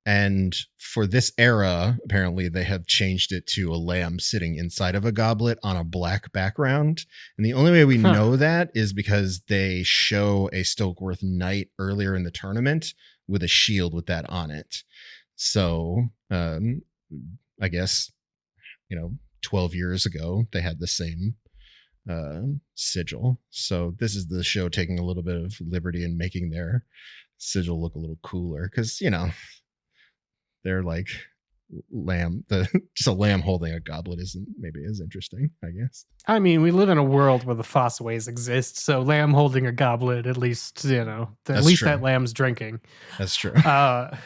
And for this era, apparently they have changed it to a lamb sitting inside of a goblet on a black background. And the only way we know that is because they show a Stokeworth knight earlier in the tournament with a shield with that on it. So I guess, 12 years ago, they had the same sigil. So this is the show taking a little bit of liberty and making their sigil look a little cooler, because, they're like just a lamb holding a goblet isn't maybe as interesting, I guess. I mean, we live in a world where the Fossaways exist, so lamb holding a goblet, at least, that lamb's drinking. That's true. And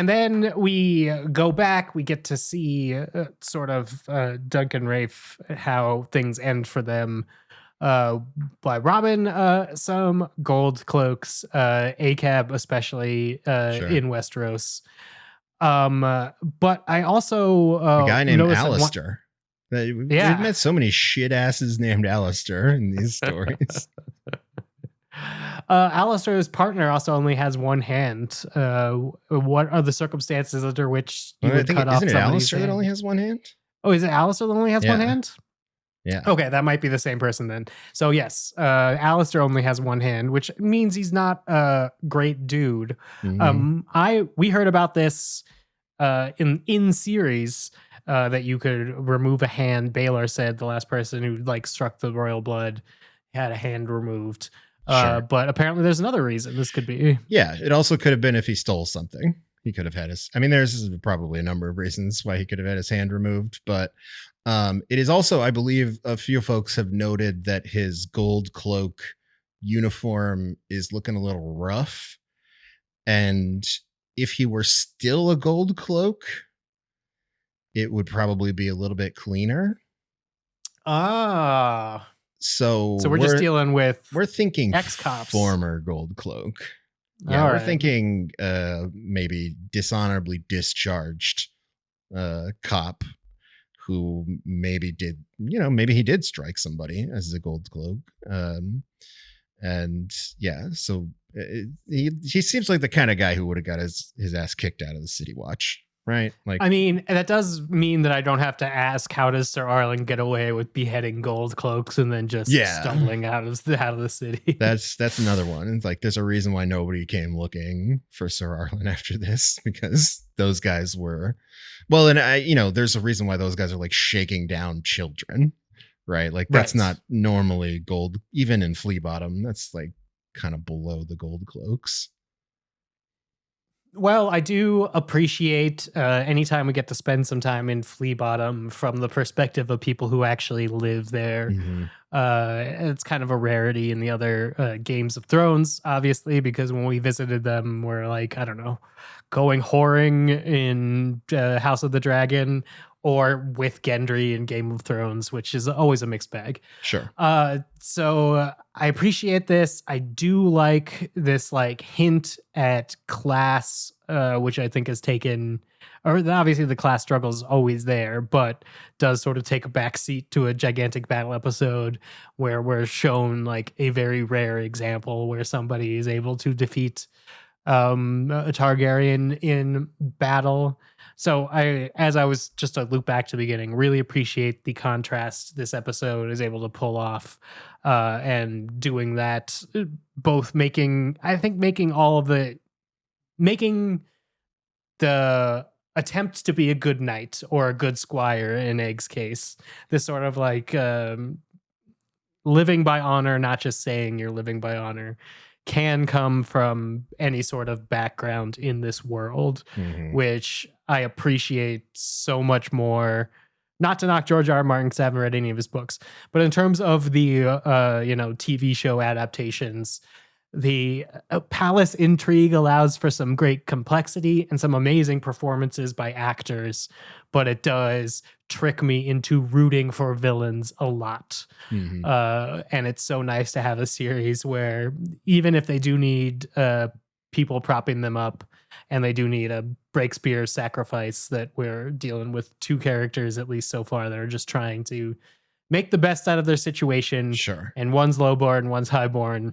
then we go back, we get to see sort of Duncan Rafe, how things end for them. By Robin, some gold cloaks, ACAB especially in Westeros. But I also a guy named Alistair. We've met so many shit asses named Alistair in these stories. Alistair's partner also only has one hand. What are the circumstances under which you would cut off? Isn't it Alistair that only has one hand? Oh, is it Alistair that only has one hand? Yeah. Okay, that might be the same person then. So yes, Alistair only has one hand, which means he's not a great dude. We heard about this in series that you could remove a hand. Baylor said the last person who struck the royal blood had a hand removed. But apparently there's another reason this could be. Yeah, it also could have been if he stole something. He could have had there's probably a number of reasons why he could have had his hand removed, but it is also, I believe, a few folks have noted that his gold cloak uniform is looking a little rough. And if he were still a gold cloak, it would probably be a little bit cleaner. So we're just dealing with we're thinking ex-cops. Former gold cloak. Yeah, we're thinking maybe dishonorably discharged cop who maybe did, maybe he did strike somebody as a gold cloak. So he seems like the kind of guy who would have got his ass kicked out of the City Watch right? Like, I mean, that does mean that I don't have to ask how does Sir Arlen get away with beheading gold cloaks and then just Yeah. stumbling out of the city. that's another one. It's like there's a reason why nobody came looking for Sir Arlen after this, because those guys were, well, and there's a reason why those guys are like shaking down children, right? Like that's Right. not normally gold, even in Flea Bottom. That's like kind of below the gold cloaks. Well, I do appreciate anytime we get to spend some time in Flea Bottom from the perspective of people who actually live there. Mhm. It's kind of a rarity in the other Games of Thrones, obviously, because when we visited them, we're like, I don't know, going whoring in House of the Dragon or with Gendry in Game of Thrones, which is always a mixed bag. Sure. So I appreciate this. I do like this like hint at class, which I think has taken, or obviously the class struggle is always there, but does sort of take a backseat to a gigantic battle episode where we're shown like a very rare example where somebody is able to defeat a Targaryen in battle. So as I was just to loop back to the beginning, really appreciate the contrast this episode is able to pull off, and doing that, both making the attempt to be a good knight or a good squire in Egg's case, this sort of like living by honor, not just saying you're living by honor, can come from any sort of background in this world, Mhm. which I appreciate so much more. Not to knock George R. R. Martin, because I haven't read any of his books, but in terms of the TV show adaptations, the palace intrigue allows for some great complexity and some amazing performances by actors, but it does trick me into rooting for villains a lot. Mhm. And it's so nice to have a series where even if they do need people propping them up and they do need a Breakspear sacrifice, that we're dealing with two characters, at least so far, that are just trying to make the best out of their situation. Sure. And one's lowborn, one's highborn. I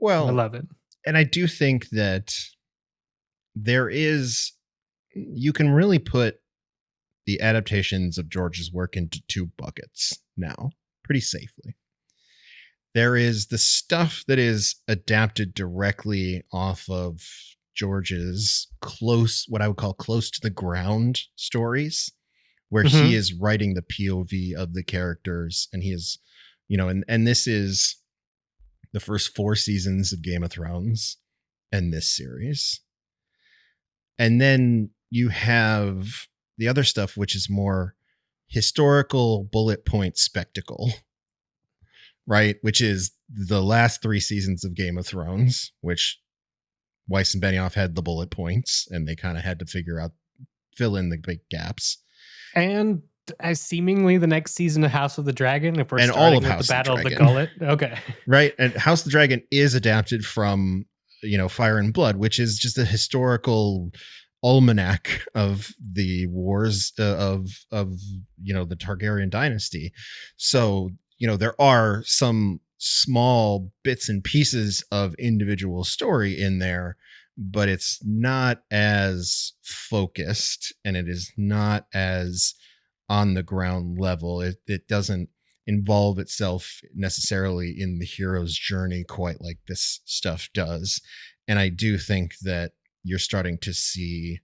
Well, love it. and I do think that you can really put the adaptations of George's work into two buckets now, pretty safely. There is the stuff that is adapted directly off of George's what I would call close to the ground stories, where Mhm. he is writing the POV of the characters, and he is, and this is the first 4 seasons of Game of Thrones and this series. And then you have the other stuff, which is more historical bullet point spectacle, right? Which is the last 3 seasons of Game of Thrones, which Weiss and Benioff had the bullet points, and they kind of had to fill in the big gaps. And seemingly the next season of House of the Dragon, if we're And starting all of with House the of Battle of the Dragon. Gullet. Okay. Right. And House of the Dragon is adapted from, Fire and Blood, which is just a historical almanac of the wars of the Targaryen dynasty. So, there are some small bits and pieces of individual story in there, but it's not as focused and it is not as on the ground level. It doesn't involve itself necessarily in the hero's journey quite like this stuff does. And I do think that you're starting to see,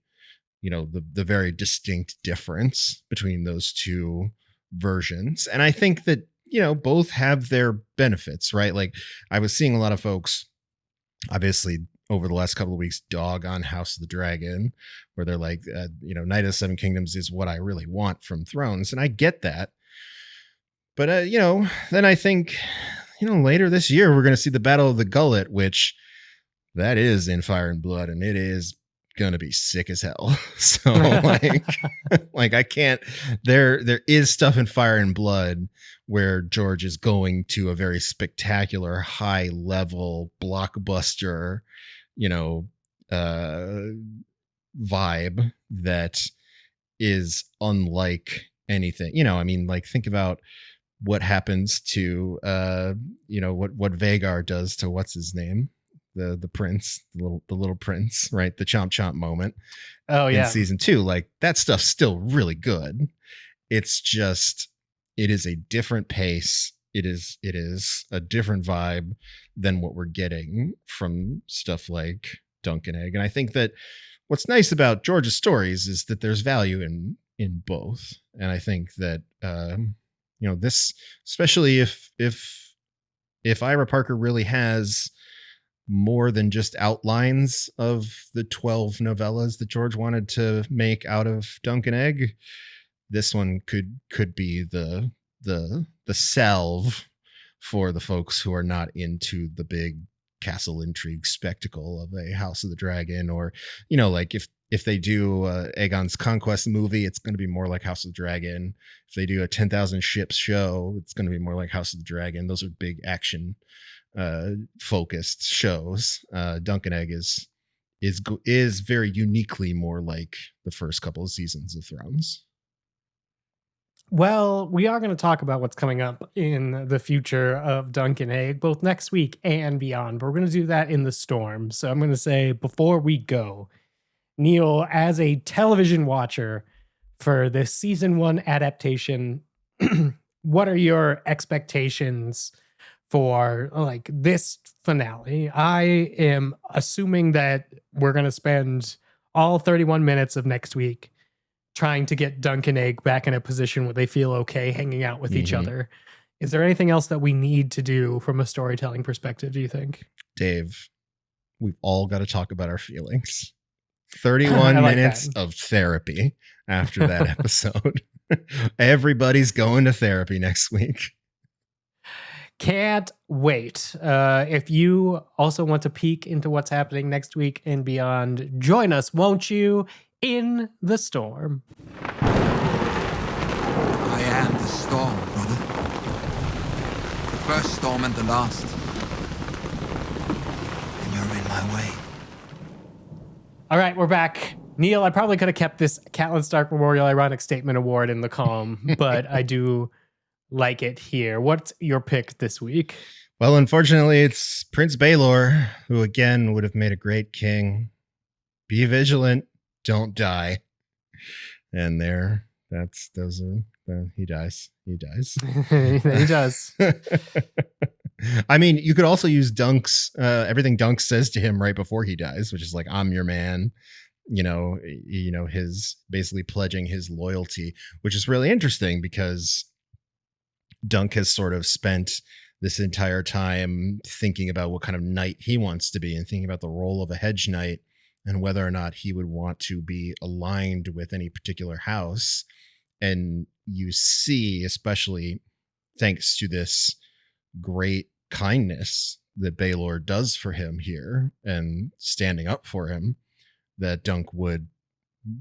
the very distinct difference between those two versions. And I think that, both have their benefits, right? Like I was seeing a lot of folks, obviously, over the last couple of weeks, dog on House of the Dragon, where they're like, Knight of the Seven Kingdoms is what I really want from Thrones. And I get that. But, then I think, later this year, we're going to see the Battle of the Gullet, which that is in Fire and Blood, and it is going to be sick as hell. So like I can't, there is stuff in Fire and Blood where George is going to a very spectacular, high level blockbuster, vibe that is unlike anything. Think about what happens to what Vagar does to what's his name, the prince, the little prince, right? The chomp chomp moment. Oh yeah. In season 2, like that stuff's still really good. It's just, it is a different pace. It is a different vibe than what we're getting from stuff like Dunk and Egg. And I think that what's nice about George's stories is that there's value in both. And I think that this, especially if Ira Parker really has more than just outlines of the 12 novellas that George wanted to make out of Dunk and Egg, this one could be the salve for the folks who are not into the big castle intrigue spectacle of a House of the Dragon, or like if they do Aegon's Conquest movie, it's going to be more like House of the Dragon. If they do a 10,000 ships show, it's going to be more like House of the Dragon. Those are big action focused shows. Dunk and Egg is very uniquely more like the first couple of seasons of Thrones. Well, we are going to talk about what's coming up in the future of Dunk and Egg, both next week and beyond. But we're going to do that in the storm. So I'm going to say, before we go, Neil, as a television watcher for this season 1 adaptation, what are your expectations for like this finale? I am assuming that we're going to spend all 31 minutes of next week trying to get Dunk and Egg back in a position where they feel okay hanging out with each other. Is there anything else that we need to do from a storytelling perspective, do you think? Dave, we've all got to talk about our feelings. 31 minutes of therapy after that episode. Everybody's going to therapy next week. Can't wait. If you also want to peek into what's happening next week and beyond, join us, won't you, in the storm. I am the storm, brother. The first storm and the last. And you're in my way. All right, we're back. Neil, I probably could have kept this Catelyn Stark Memorial Ironic Statement Award in the calm, but I do like it here. What's your pick this week? Well, unfortunately, it's Prince Baelor, who again would have made a great king. Be vigilant. Don't die. And there, he dies. He does. I mean, you could also use Dunk's, everything Dunk says to him right before he dies, which is like, I'm your man, his basically pledging his loyalty, which is really interesting because Dunk has sort of spent this entire time thinking about what kind of knight he wants to be and thinking about the role of a hedge knight and whether or not he would want to be aligned with any particular house. And you see, especially thanks to this great kindness that Baelor does for him here and standing up for him, that Dunk would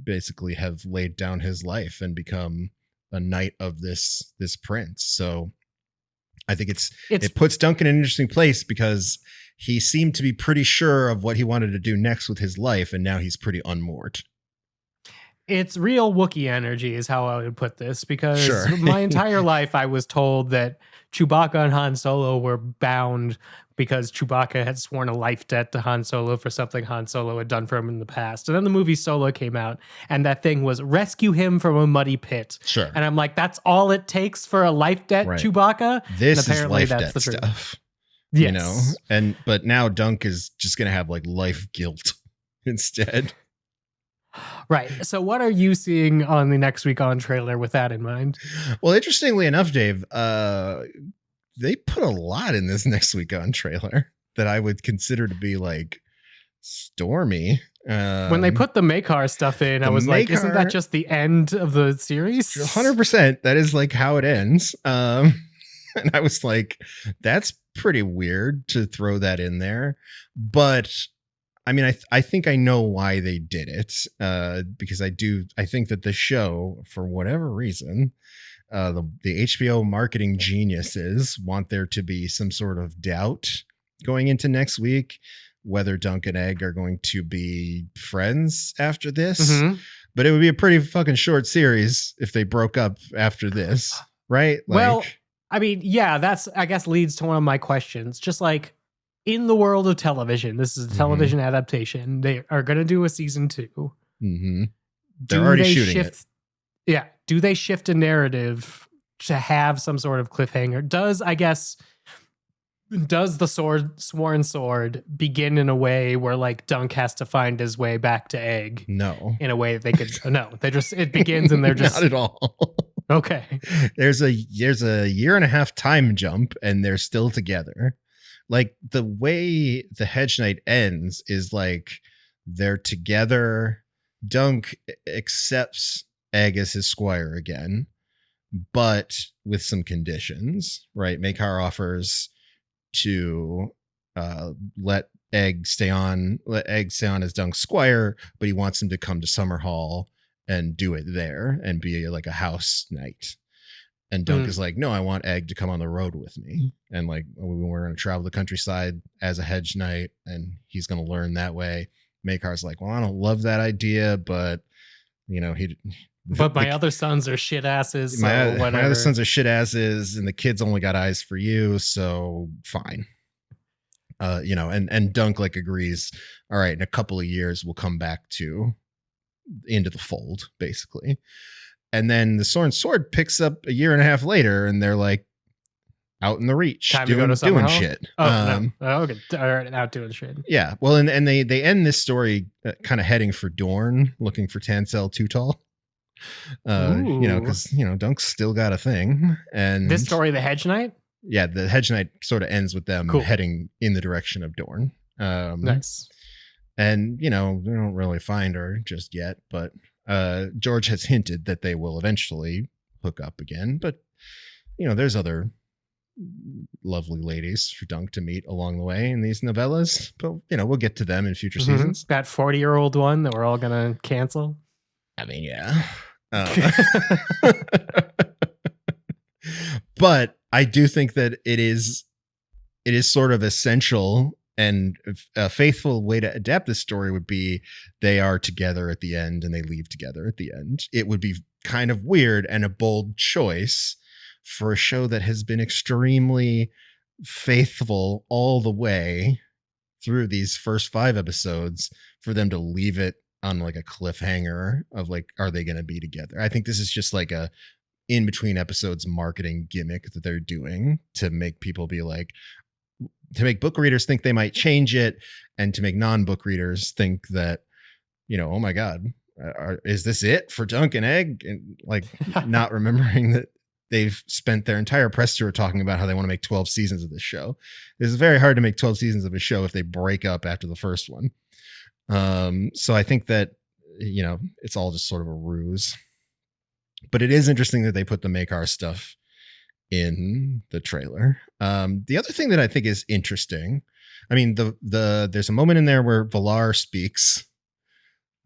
basically have laid down his life and become a knight of this prince. So I think it puts Dunk in an interesting place because he seemed to be pretty sure of what he wanted to do next with his life, and now he's pretty unmoored. It's real Wookiee energy is how I would put this, because my entire life I was told that Chewbacca and Han Solo were bound because Chewbacca had sworn a life debt to Han Solo for something Han Solo had done for him in the past. And then the movie Solo came out, and that thing was rescue him from a muddy pit. Sure. And I'm like, that's all it takes for a life debt, right. Chewbacca? This is life debt stuff. Yes. But now Dunk is just going to have like life guilt instead. Right. So what are you seeing on the Next Week On trailer with that in mind? Well, interestingly enough, Dave, they put a lot in this Next Week On trailer that I would consider to be like stormy. When they put the Maekar stuff in, I was like, isn't that just the end of the series? 100%. That is like how it ends. And I was like, that's pretty weird to throw that in there. But I mean, I think I know why they did it, because I think that the show, for whatever reason, the HBO marketing geniuses want there to be some sort of doubt going into next week, whether Dunk and Egg are going to be friends after this. Mm-hmm. But it would be a pretty fucking short series if they broke up after this, right? Well, I mean, yeah, that's, I guess, leads to one of my questions. Just like, in the world of television, this is a television adaptation. They are going to do a season 2. Mm-hmm. They're already shooting it. Yeah. Do they shift a narrative to have some sort of cliffhanger? Does the sworn sword begin in a way where like Dunk has to find his way back to Egg? No. In a way that they could no. It begins and they're just not at all. Okay. There's a year and a half time jump and they're still together. Like the way the Hedge Knight ends is like they're together. Dunk accepts Egg as his squire again, but with some conditions, right? Maekar offers to let Egg stay on as Dunk's squire, but he wants him to come to Summerhall and do it there and be like a house knight. And Dunk is like, no, I want Egg to come on the road with me. And like, we're going to travel the countryside as a hedge knight and he's going to learn that way. Maekar's like, well, I don't love that idea, but you know, but my other sons are shit asses. My other sons are shit asses and the kids only got eyes for you. So fine. You know, and Dunk like agrees. All right. In a couple of years, we'll come back into the fold basically. And then the sword picks up a year and a half later and they're like out in the Reach doing shit. Oh, no. Okay. Out doing shit. Yeah. Well, and they end this story kind of heading for Dorne, looking for Tansel Too Tall. You know, because you know Dunk's still got a thing. And this story, the Hedge Knight. Yeah, the Hedge Knight sort of ends with them heading in the direction of Dorne. Nice. And you know they don't really find her just yet, but George has hinted that they will eventually hook up again. But you know, there's other lovely ladies for Dunk to meet along the way in these novellas. But you know, we'll get to them in future seasons. That 40-year-old one that we're all gonna cancel. I mean, yeah. But I do think that it is sort of essential, and a faithful way to adapt this story would be they are together at the end and they leave together at the end. It would be kind of weird and a bold choice for a show that has been extremely faithful all the way through these first 5 episodes for them to leave it on like a cliffhanger of like, are they going to be together? I think this is just like a in between episodes marketing gimmick that they're doing to make people be like, to make book readers think they might change it, and to make non-book readers think that, you know, oh my God, is this it for Dunk and Egg? And like not remembering that they've spent their entire press tour talking about how they want to make 12 seasons of this show. It's very hard to make 12 seasons of a show if they break up after the first one. So I think that, you know, it's all just sort of a ruse. But it is interesting that they put the Maekar stuff in the trailer. The other thing that I think is interesting, I mean, there's a moment in there where Valar speaks.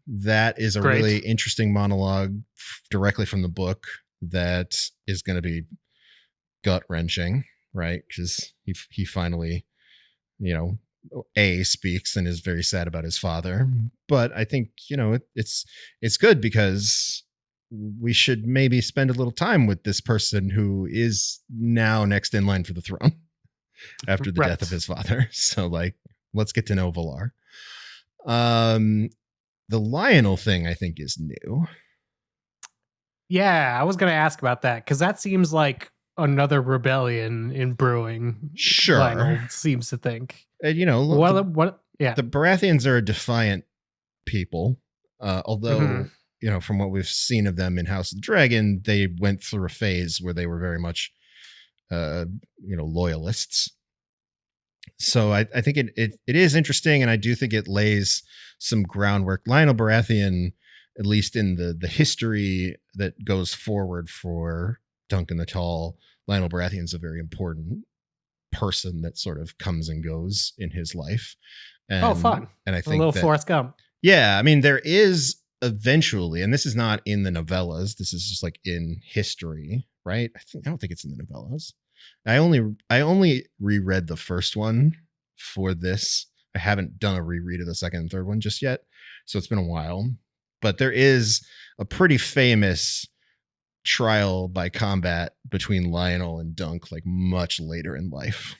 That is a really interesting monologue directly from the book that is going to be gut-wrenching, right? Because he finally, you know, speaks and is very sad about his father. But I think, you know, it's good because we should maybe spend a little time with this person who is now next in line for the throne after the death of his father. So like, let's get to know Valar. The Lionel thing I think is new. Yeah, I was going to ask about that because that seems like another rebellion in brewing. Sure. Lionel seems to think. You know, yeah. The Baratheons are a defiant people, although, you know, from what we've seen of them in House of the Dragon, they went through a phase where they were very much, you know, loyalists. So I think it is interesting, and I do think it lays some groundwork. Lionel Baratheon, at least in the history that goes forward for Duncan the Tall, Lionel Baratheon is a very important person that sort of comes and goes in his life. And, fun. And I think a little Forrest Gump. Yeah, I mean, there is eventually, and this is not in the novellas, this is just like in history, right? I don't think it's in the novellas. I only reread the first one for this. I haven't done a reread of the second and third one just yet, so it's been a while. But there is a pretty famous trial by combat between Lionel and Dunk, like much later in life.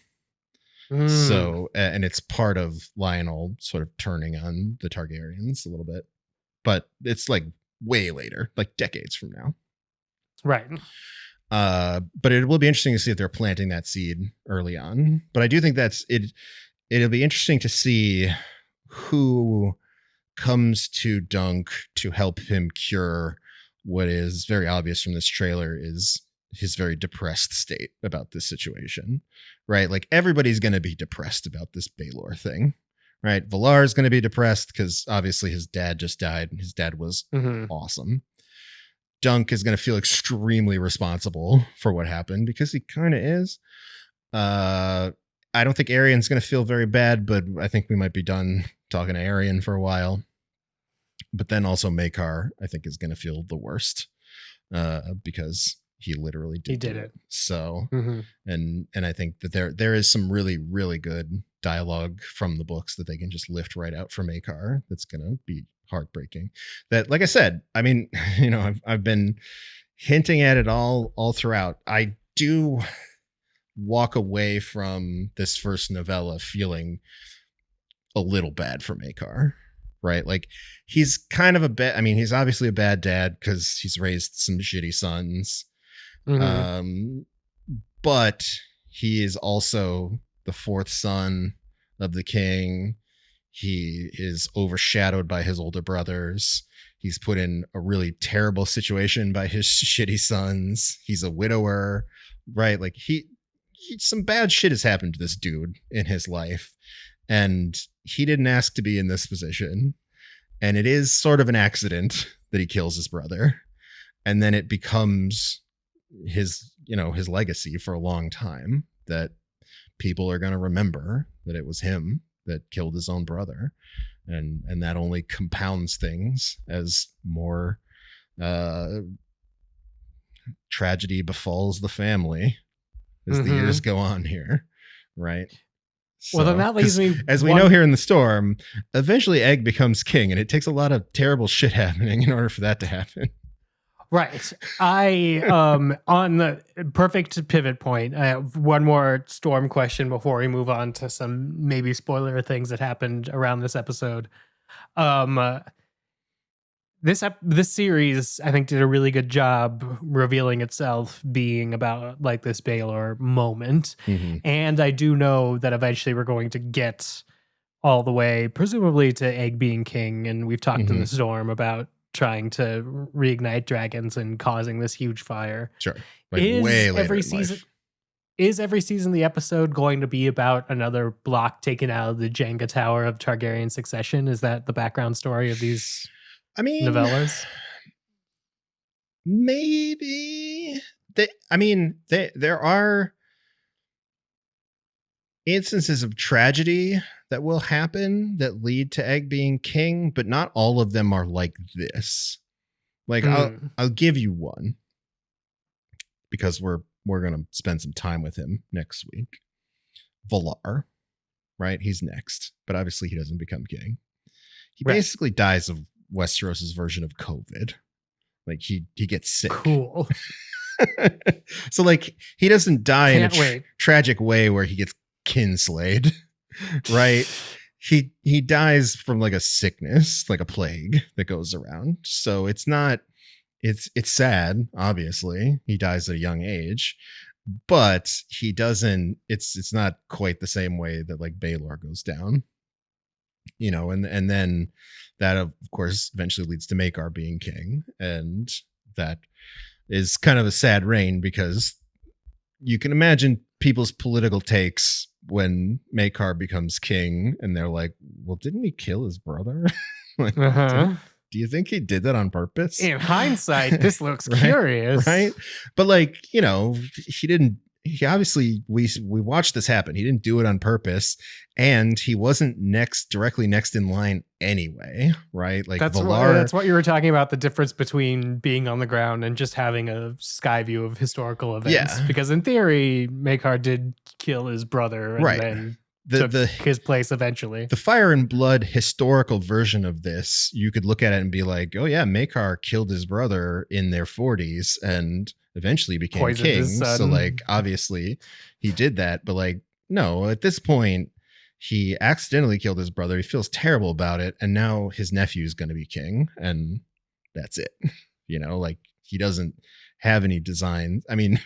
So, and it's part of Lionel sort of turning on the Targaryens a little bit, but it's like way later, like decades from now. Right. But it will be interesting to see if they're planting that seed early on. But I do think that's it. It'll be interesting to see who comes to Dunk to help him cure what is very obvious from this trailer is his very depressed state about this situation, right? Like everybody's going to be depressed about this Baelor thing, right? Valar is going to be depressed because obviously his dad just died and his dad was awesome. Dunk is going to feel extremely responsible for what happened because he kind of is. I don't think Arion's going to feel very bad, but I think we might be done talking to Arion for a while. But then also Maekar, I think, is going to feel the worst because he literally did it. So, and I think that there is some really, really good dialogue from the books that they can just lift right out from Maekar. That's going to be heartbreaking. That, like I said, I mean, you know, I've been hinting at it all throughout. I do walk away from this first novella feeling a little bad for Maekar, right? Like he's kind of he's obviously a bad dad because he's raised some shitty sons. But he is also the fourth son of the king. He is overshadowed by his older brothers. He's put in a really terrible situation by his shitty sons. He's a widower, right? Like some bad shit has happened to this dude in his life, and he didn't ask to be in this position. And it is sort of an accident that he kills his brother, and then it becomes his legacy for a long time that people are going to remember that it was him that killed his own brother, and that only compounds things as more tragedy befalls the family as the years go on here, right? Well, then that leaves me, as we know here in the Storm, eventually Egg becomes king, and it takes a lot of terrible shit happening in order for that to happen. Right. On the perfect pivot point, I have one more Storm question before we move on to some maybe spoiler things that happened around this episode. This series, I think, did a really good job revealing itself being about like this Baelor moment. And I do know that eventually we're going to get all the way, presumably, to Egg being king. And we've talked in the Storm about trying to reignite dragons and causing this huge fire. Sure. Like way later every season life. Is every season the episode going to be about another block taken out of the Jenga tower of Targaryen succession? Is that the background story of these novellas? Maybe. There are instances of tragedy that will happen that lead to Egg being king, but not all of them are like this. Like I'll give you one because we're going to spend some time with him next week. Valar, right? He's next, but obviously he doesn't become king. He basically dies of Westeros's version of COVID. Like he gets sick. Cool. So like he doesn't die in a tragic way where he gets kinslayed. Right? He dies from like a sickness, like a plague that goes around. So it's sad, obviously. He dies at a young age, but he doesn't, it's not quite the same way that like Baelor goes down. You know, and then that of course eventually leads to Maekar being king, and that is kind of a sad reign because you can imagine people's political takes when Maekar becomes king, and they're like, well, didn't he kill his brother? Like, do you think he did that on purpose? In hindsight, this looks curious. Right? But like, you know, he didn't, he obviously, we watched this happen. He didn't do it on purpose, and he wasn't directly next in line anyway, right? Like Valar, that's what you were talking about, the difference between being on the ground and just having a sky view of historical events. Yeah. Because in theory, Maekar did kill his brother and then took his place eventually. The Fire and Blood historical version of this, you could look at it and be like, oh yeah, Maekar killed his brother in their 40s and eventually became king. So like obviously he did that, but like no, at this point, he accidentally killed his brother. He feels terrible about it. And now his nephew is going to be king. And that's it. Like he doesn't have any designs. I mean,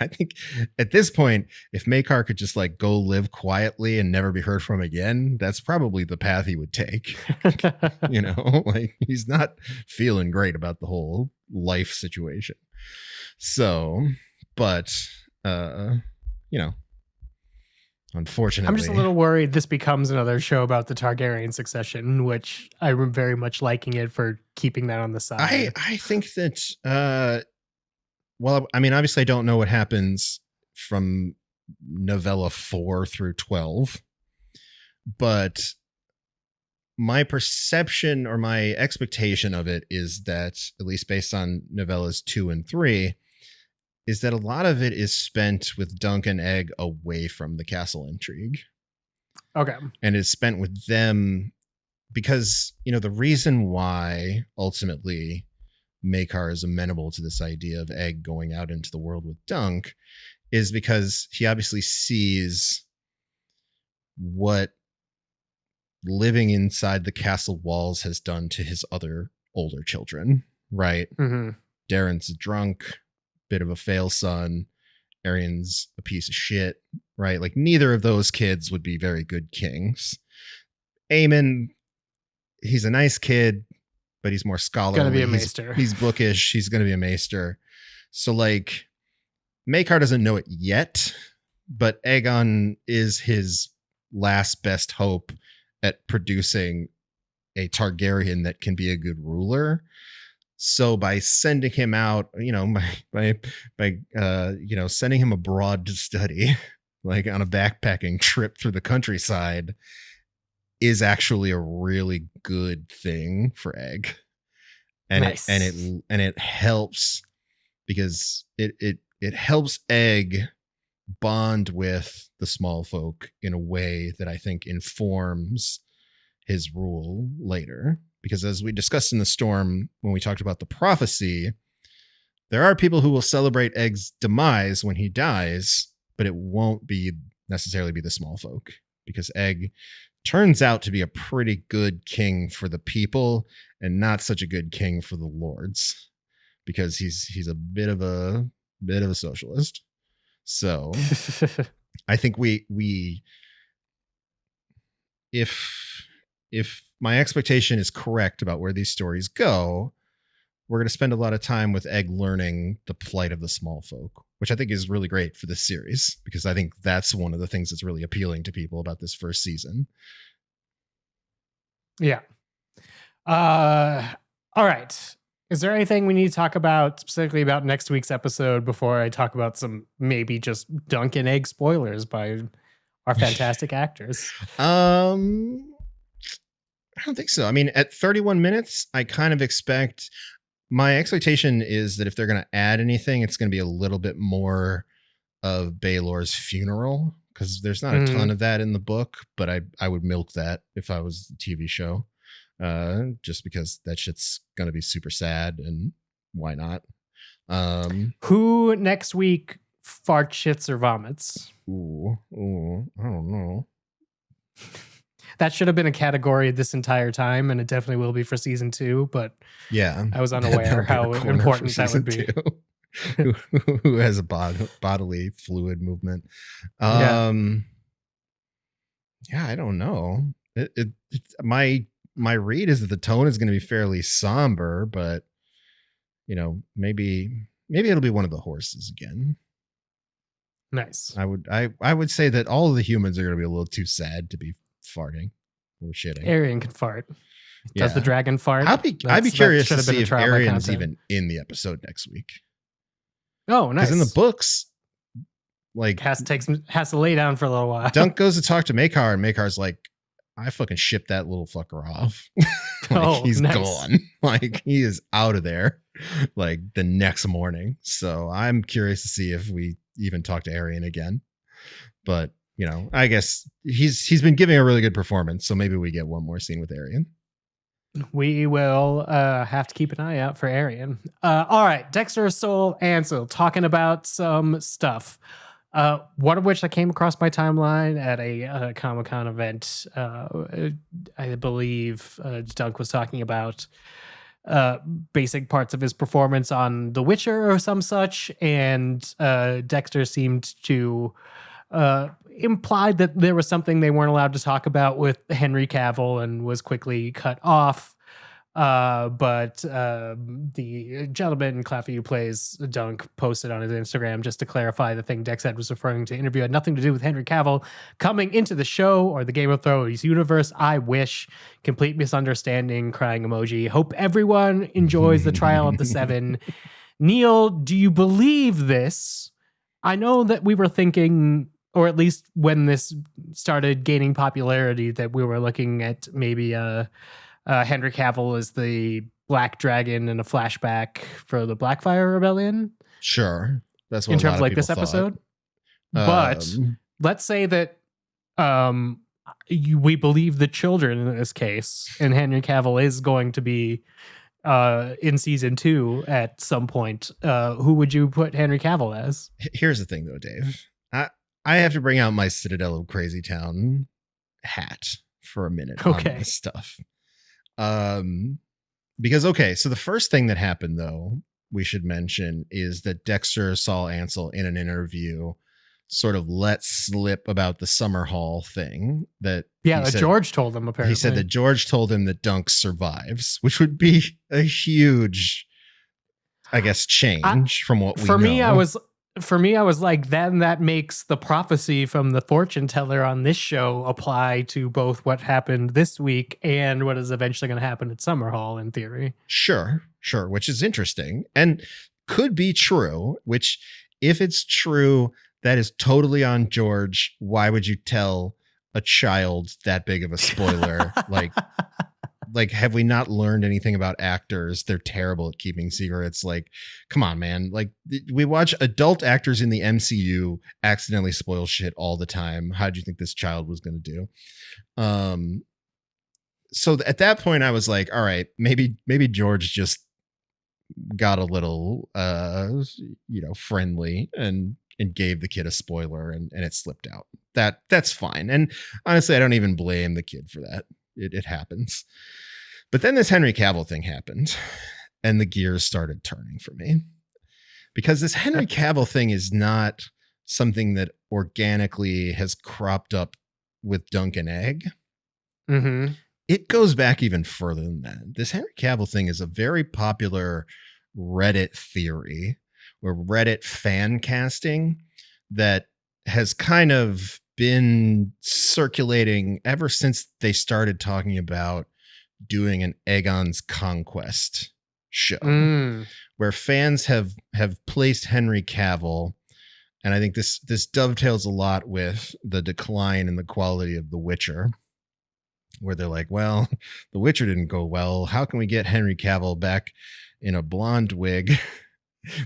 I think at this point, if Maekar could just like go live quietly and never be heard from again, that's probably the path he would take. Like he's not feeling great about the whole life situation. So, but, unfortunately, I'm just a little worried this becomes another show about the Targaryen succession, which I'm very much liking it for keeping that on the side. I think that, well, I mean, obviously I don't know what happens from novella 4 through 12, but my perception or my expectation of it is that, at least based on novellas 2 and 3, is that a lot of it is spent with Dunk and Egg away from the castle intrigue. Okay. And is spent with them because, the reason why ultimately Maekar is amenable to this idea of Egg going out into the world with Dunk is because he obviously sees what living inside the castle walls has done to his other older children, right? Mm-hmm. Darren's a drunk, bit of a fail son. Arian's a piece of shit, right? Like neither of those kids would be very good kings. Aemon, he's a nice kid, but he's more scholarly. Gonna be a maester. He's bookish. He's gonna be a maester. So like, Maekar doesn't know it yet, but Aegon is his last best hope at producing a Targaryen that can be a good ruler. So by sending him out, by sending him abroad to study, like on a backpacking trip through the countryside, is actually a really good thing for Egg. And nice. it helps because it helps Egg bond with the small folk in a way that I think informs his rule later. Because as we discussed in the Storm, when we talked about the prophecy, there are people who will celebrate Egg's demise when he dies, but it won't necessarily be the small folk, because Egg turns out to be a pretty good king for the people and not such a good king for the lords, because he's a bit of a socialist. So I think if my expectation is correct about where these stories go, we're going to spend a lot of time with Egg learning the plight of the small folk, which I think is really great for this series, because I think that's one of the things that's really appealing to people about this first season. Yeah. All right. Is there anything we need to talk about specifically about next week's episode before I talk about some maybe just Dunk and Egg spoilers by our fantastic actors? I don't think so. I mean, at 31 minutes, I kind of expect, my expectation is that if they're going to add anything, it's going to be a little bit more of Baelor's funeral, because there's not a ton of that in the book, but I would milk that if I was the TV show, just because that shit's going to be super sad, and why not? Who next week farts, shits, or vomits? Ooh, I don't know. That should have been a category this entire time, and it definitely will be for season 2. But yeah, I was unaware how important that would be. Who has a bodily fluid movement? Yeah, I don't know. My read is that the tone is going to be fairly somber, but maybe it'll be one of the horses again. Nice. I would say that all of the humans are going to be a little too sad to be farting or shitting. Arian can fart. Does the dragon fart? I'd be curious to see if Arian's even in the episode next week. Oh, nice. Because in the books, like, has to lay down for a little while. Dunk goes to talk to Maekar, and Maekar's like, I fucking shipped that little fucker off. He's nice. Gone. Like, he is out of there like the next morning. So I'm curious to see if we even talk to Arian again. But I guess he's been giving a really good performance, so maybe we get one more scene with Arian. We will have to keep an eye out for Arian. All right, Dexter, Soul, Ansel talking about some stuff. One of which I came across my timeline at a Comic-Con event. I believe Dunk was talking about basic parts of his performance on The Witcher or some such, and Dexter seemed to imply that there was something they weren't allowed to talk about with Henry Cavill and was quickly cut off. But the gentleman, Claffy, who plays Dunk, posted on his Instagram just to clarify the thing Dex said was referring to interview had nothing to do with Henry Cavill coming into the show or the Game of Thrones universe. I wish. Complete misunderstanding, crying emoji. Hope everyone enjoys the trial of the seven. Neil, do you believe this? I know that we were thinking, or at least when this started gaining popularity, that we were looking at maybe Henry Cavill is the Black Dragon in a flashback for the Blackfyre Rebellion. Sure. That's what in a terms lot of of like people this episode. thought. But let's say that we believe the children in this case, and Henry Cavill is going to be in season 2 at some point. Who would you put Henry Cavill as? Here's the thing, though, Dave. I have to bring out my Citadel of Crazy Town hat for a minute on this stuff. Because, okay, so the first thing that happened, though, we should mention is that Dexter saw Ansel in an interview sort of let slip about the Summer Hall thing that George told him. Apparently, he said that George told him that Dunk survives, which would be a huge, I guess, change from what we know. For me, I was like, then that makes the prophecy from the fortune teller on this show apply to both what happened this week and what is eventually going to happen at Summer Hall, in theory. Sure, which is interesting and could be true, which if it's true, that is totally on George. Why would you tell a child that big of a spoiler? Like, have we not learned anything about actors? They're terrible at keeping secrets. Like, come on, man. Like, we watch adult actors in the MCU accidentally spoil shit all the time. How do you think this child was going to do? So at that point, I was like, all right, maybe George just got a little, friendly and gave the kid a spoiler and it slipped out. That's fine. And honestly, I don't even blame the kid for that. It happens. But then this Henry Cavill thing happened and the gears started turning for me, because this Henry Cavill thing is not something that organically has cropped up with Dunk and Egg. Mm-hmm. It goes back even further than that. This Henry Cavill thing is a very popular Reddit theory or Reddit fan casting that has kind of been circulating ever since they started talking about doing an Aegon's Conquest show, where fans have placed Henry Cavill, and I think this dovetails a lot with the decline in the quality of The Witcher, where they're like, well, The Witcher didn't go well. How can we get Henry Cavill back in a blonde wig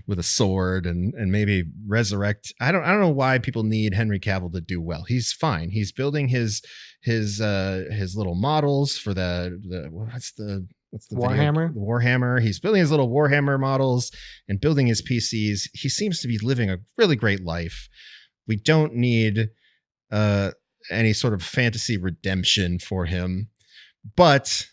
with a sword and maybe resurrect? I don't know why people need Henry Cavill to do well. He's fine. He's building his little models for the what's the Warhammer? The Warhammer. He's building his little Warhammer models and building his PCs. He seems to be living a really great life. We don't need any sort of fantasy redemption for him, but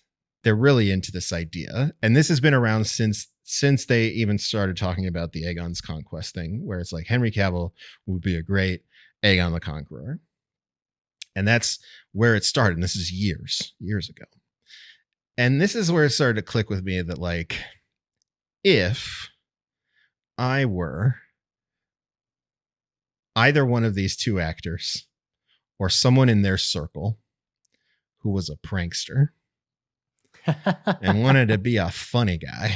they're really into this idea. And this has been around since they even started talking about the Aegon's Conquest thing, where it's like Henry Cavill would be a great Aegon the Conqueror. And that's where it started. And this is years ago. And this is where it started to click with me that, like, if I were either one of these two actors or someone in their circle who was a prankster and wanted to be a funny guy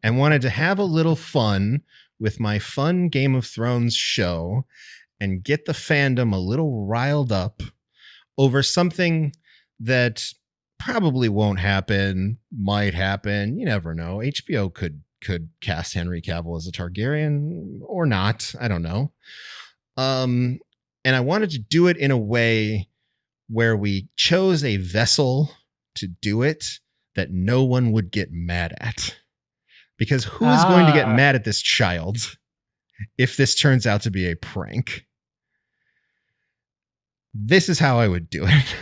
and wanted to have a little fun with my fun Game of Thrones show and get the fandom a little riled up over something that probably won't happen, might happen. You never know. HBO could cast Henry Cavill as a Targaryen or not. I don't know. And I wanted to do it in a way where we chose a vessel to do it that no one would get mad at. Because who is going to get mad at this child? if this turns out to be a prank. This is how I would do it.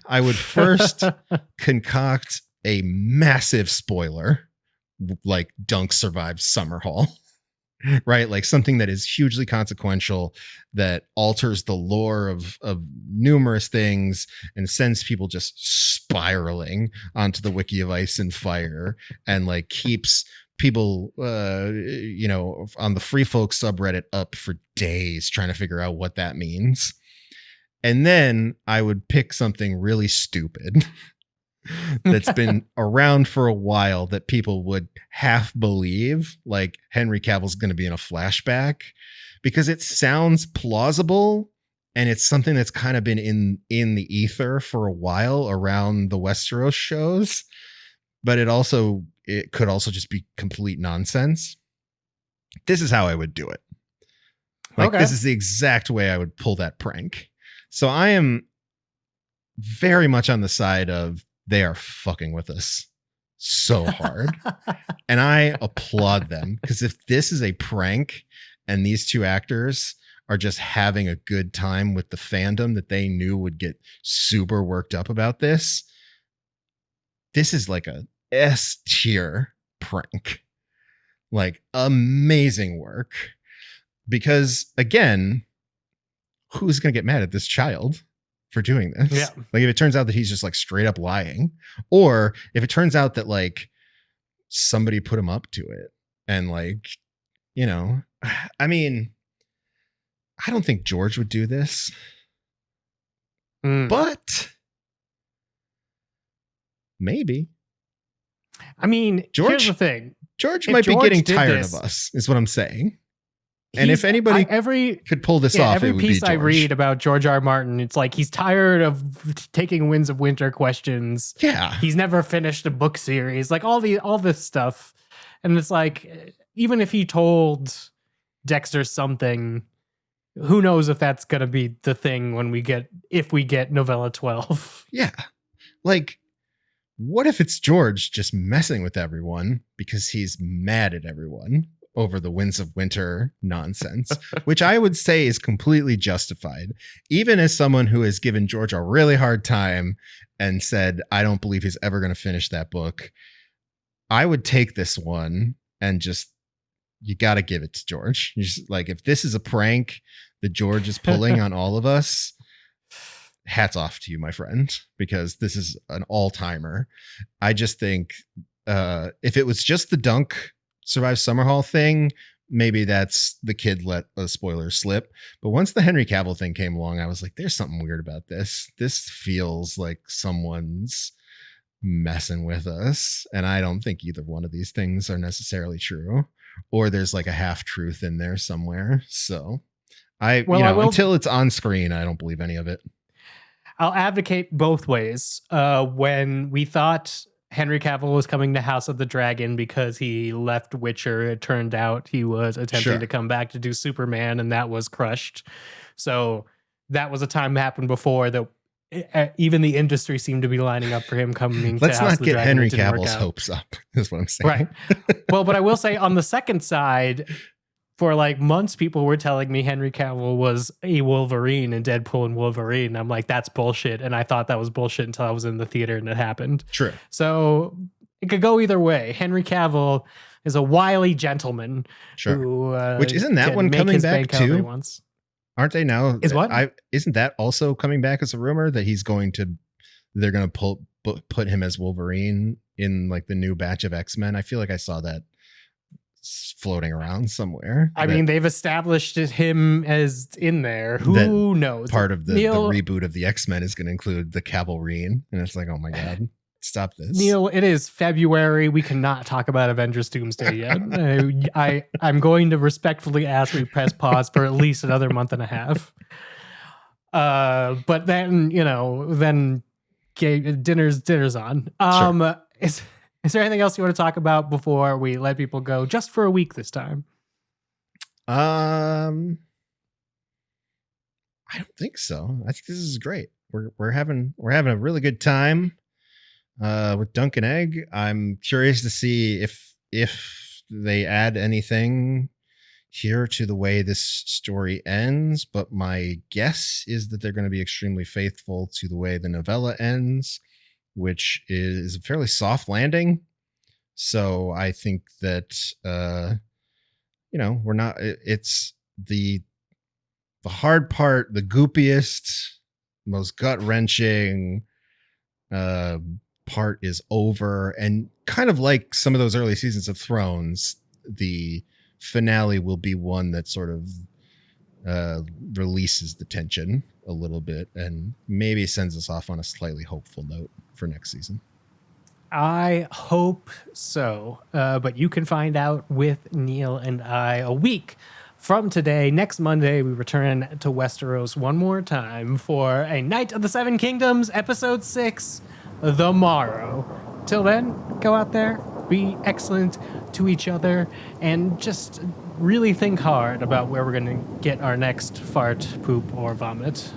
I would first concoct a massive spoiler, like Dunk survives Summerhall, right? Like something that is hugely consequential, that alters the lore of numerous things and sends people just spiraling onto the Wiki of Ice and Fire, and like keeps people, on the Free Folk subreddit up for days trying to figure out what that means. And then I would pick something really stupid that's been around for a while that people would half believe, like Henry Cavill's going to be in a flashback, because it sounds plausible and it's something that's kind of been in the ether for a while around the Westeros shows, but it could also just be complete nonsense. This is how I would do it. Like, This is the exact way I would pull that prank. So I am very much on the side of they are fucking with us so hard. And I applaud them, because if this is a prank and these two actors are just having a good time with the fandom that they knew would get super worked up about this is like a S tier prank. Like, amazing work. Because again, who's going to get mad at this child for doing this? Yeah. Like, if it turns out that he's just like straight up lying, or if it turns out that like somebody put him up to it, and like, I mean, I don't think George would do this, but maybe. I mean, here's the thing. George might be getting tired of us, is what I'm saying. And if anybody could pull this off, every it would be piece George. I read about George R. R. Martin, it's like he's tired of taking Winds of Winter questions. Yeah, he's never finished a book series, like all this stuff. And it's like, even if he told Dexter something, who knows if that's gonna be the thing if we get novella 12. Yeah, like, what if it's George just messing with everyone because he's mad at everyone over the Winds of Winter nonsense, which I would say is completely justified. Even as someone who has given George a really hard time and said, I don't believe he's ever going to finish that book, I would take this one and you got to give it to George. Like, if this is a prank that George is pulling on all of us, hats off to you, my friend, because this is an all-timer. I just think if it was just the Dunk Survive Summerhall thing, maybe that's the kid let a spoiler slip. But once the Henry Cavill thing came along, I was like, there's something weird about this. This feels like someone's messing with us. And I don't think either one of these things are necessarily true, or there's like a half truth in there somewhere. So until it's on screen, I don't believe any of it. I'll advocate both ways. When we thought Henry Cavill was coming to House of the Dragon because he left Witcher, it turned out he was attempting to come back to do Superman, and that was crushed. So that was a time that happened before that even the industry seemed to be lining up for him coming to House of the Dragon. Let's not get Henry Cavill's hopes up, is what I'm saying. Right. Well, but I will say on the second side, for like months, people were telling me Henry Cavill was a Wolverine in Deadpool and Wolverine. I'm like, that's bullshit. And I thought that was bullshit until I was in the theater and it happened. True. So it could go either way. Henry Cavill is a wily gentleman. Sure. Who, which isn't that one coming back too? Aren't they now? Is what? Isn't that also coming back as a rumor that they're going to put him as Wolverine in like the new batch of X-Men? I feel like I saw that floating around somewhere. I mean, they've established him as in there. Who knows? Part of the reboot of the X-Men is going to include the Cavalrine, and it's like, oh my god, stop this, Neil. It is February. We cannot talk about Avengers Doomsday yet. I'm going to respectfully ask we press pause for at least another month and a half. But then dinner's on. Sure. Is there anything else you want to talk about before we let people go just for a week this time? I don't think so. I think this is great. We're having a really good time with Dunk and Egg. I'm curious to see if they add anything, here to the way this story ends, but my guess is that they're going to be extremely faithful to the way the novella ends, which is a fairly soft landing. So I think that, we're not, it's the hard part, the goopiest, most gut wrenching part is over. And kind of like some of those early seasons of Thrones, the finale will be one that sort of releases the tension a little bit and maybe sends us off on a slightly hopeful note for next season. I hope so. But you can find out with Neil and I a week from today. Next Monday, we return to Westeros one more time for a Night of the Seven Kingdoms, episode 6, The Morrow. Till then, go out there, be excellent to each other, and just really think hard about where we're going to get our next fart, poop, or vomit.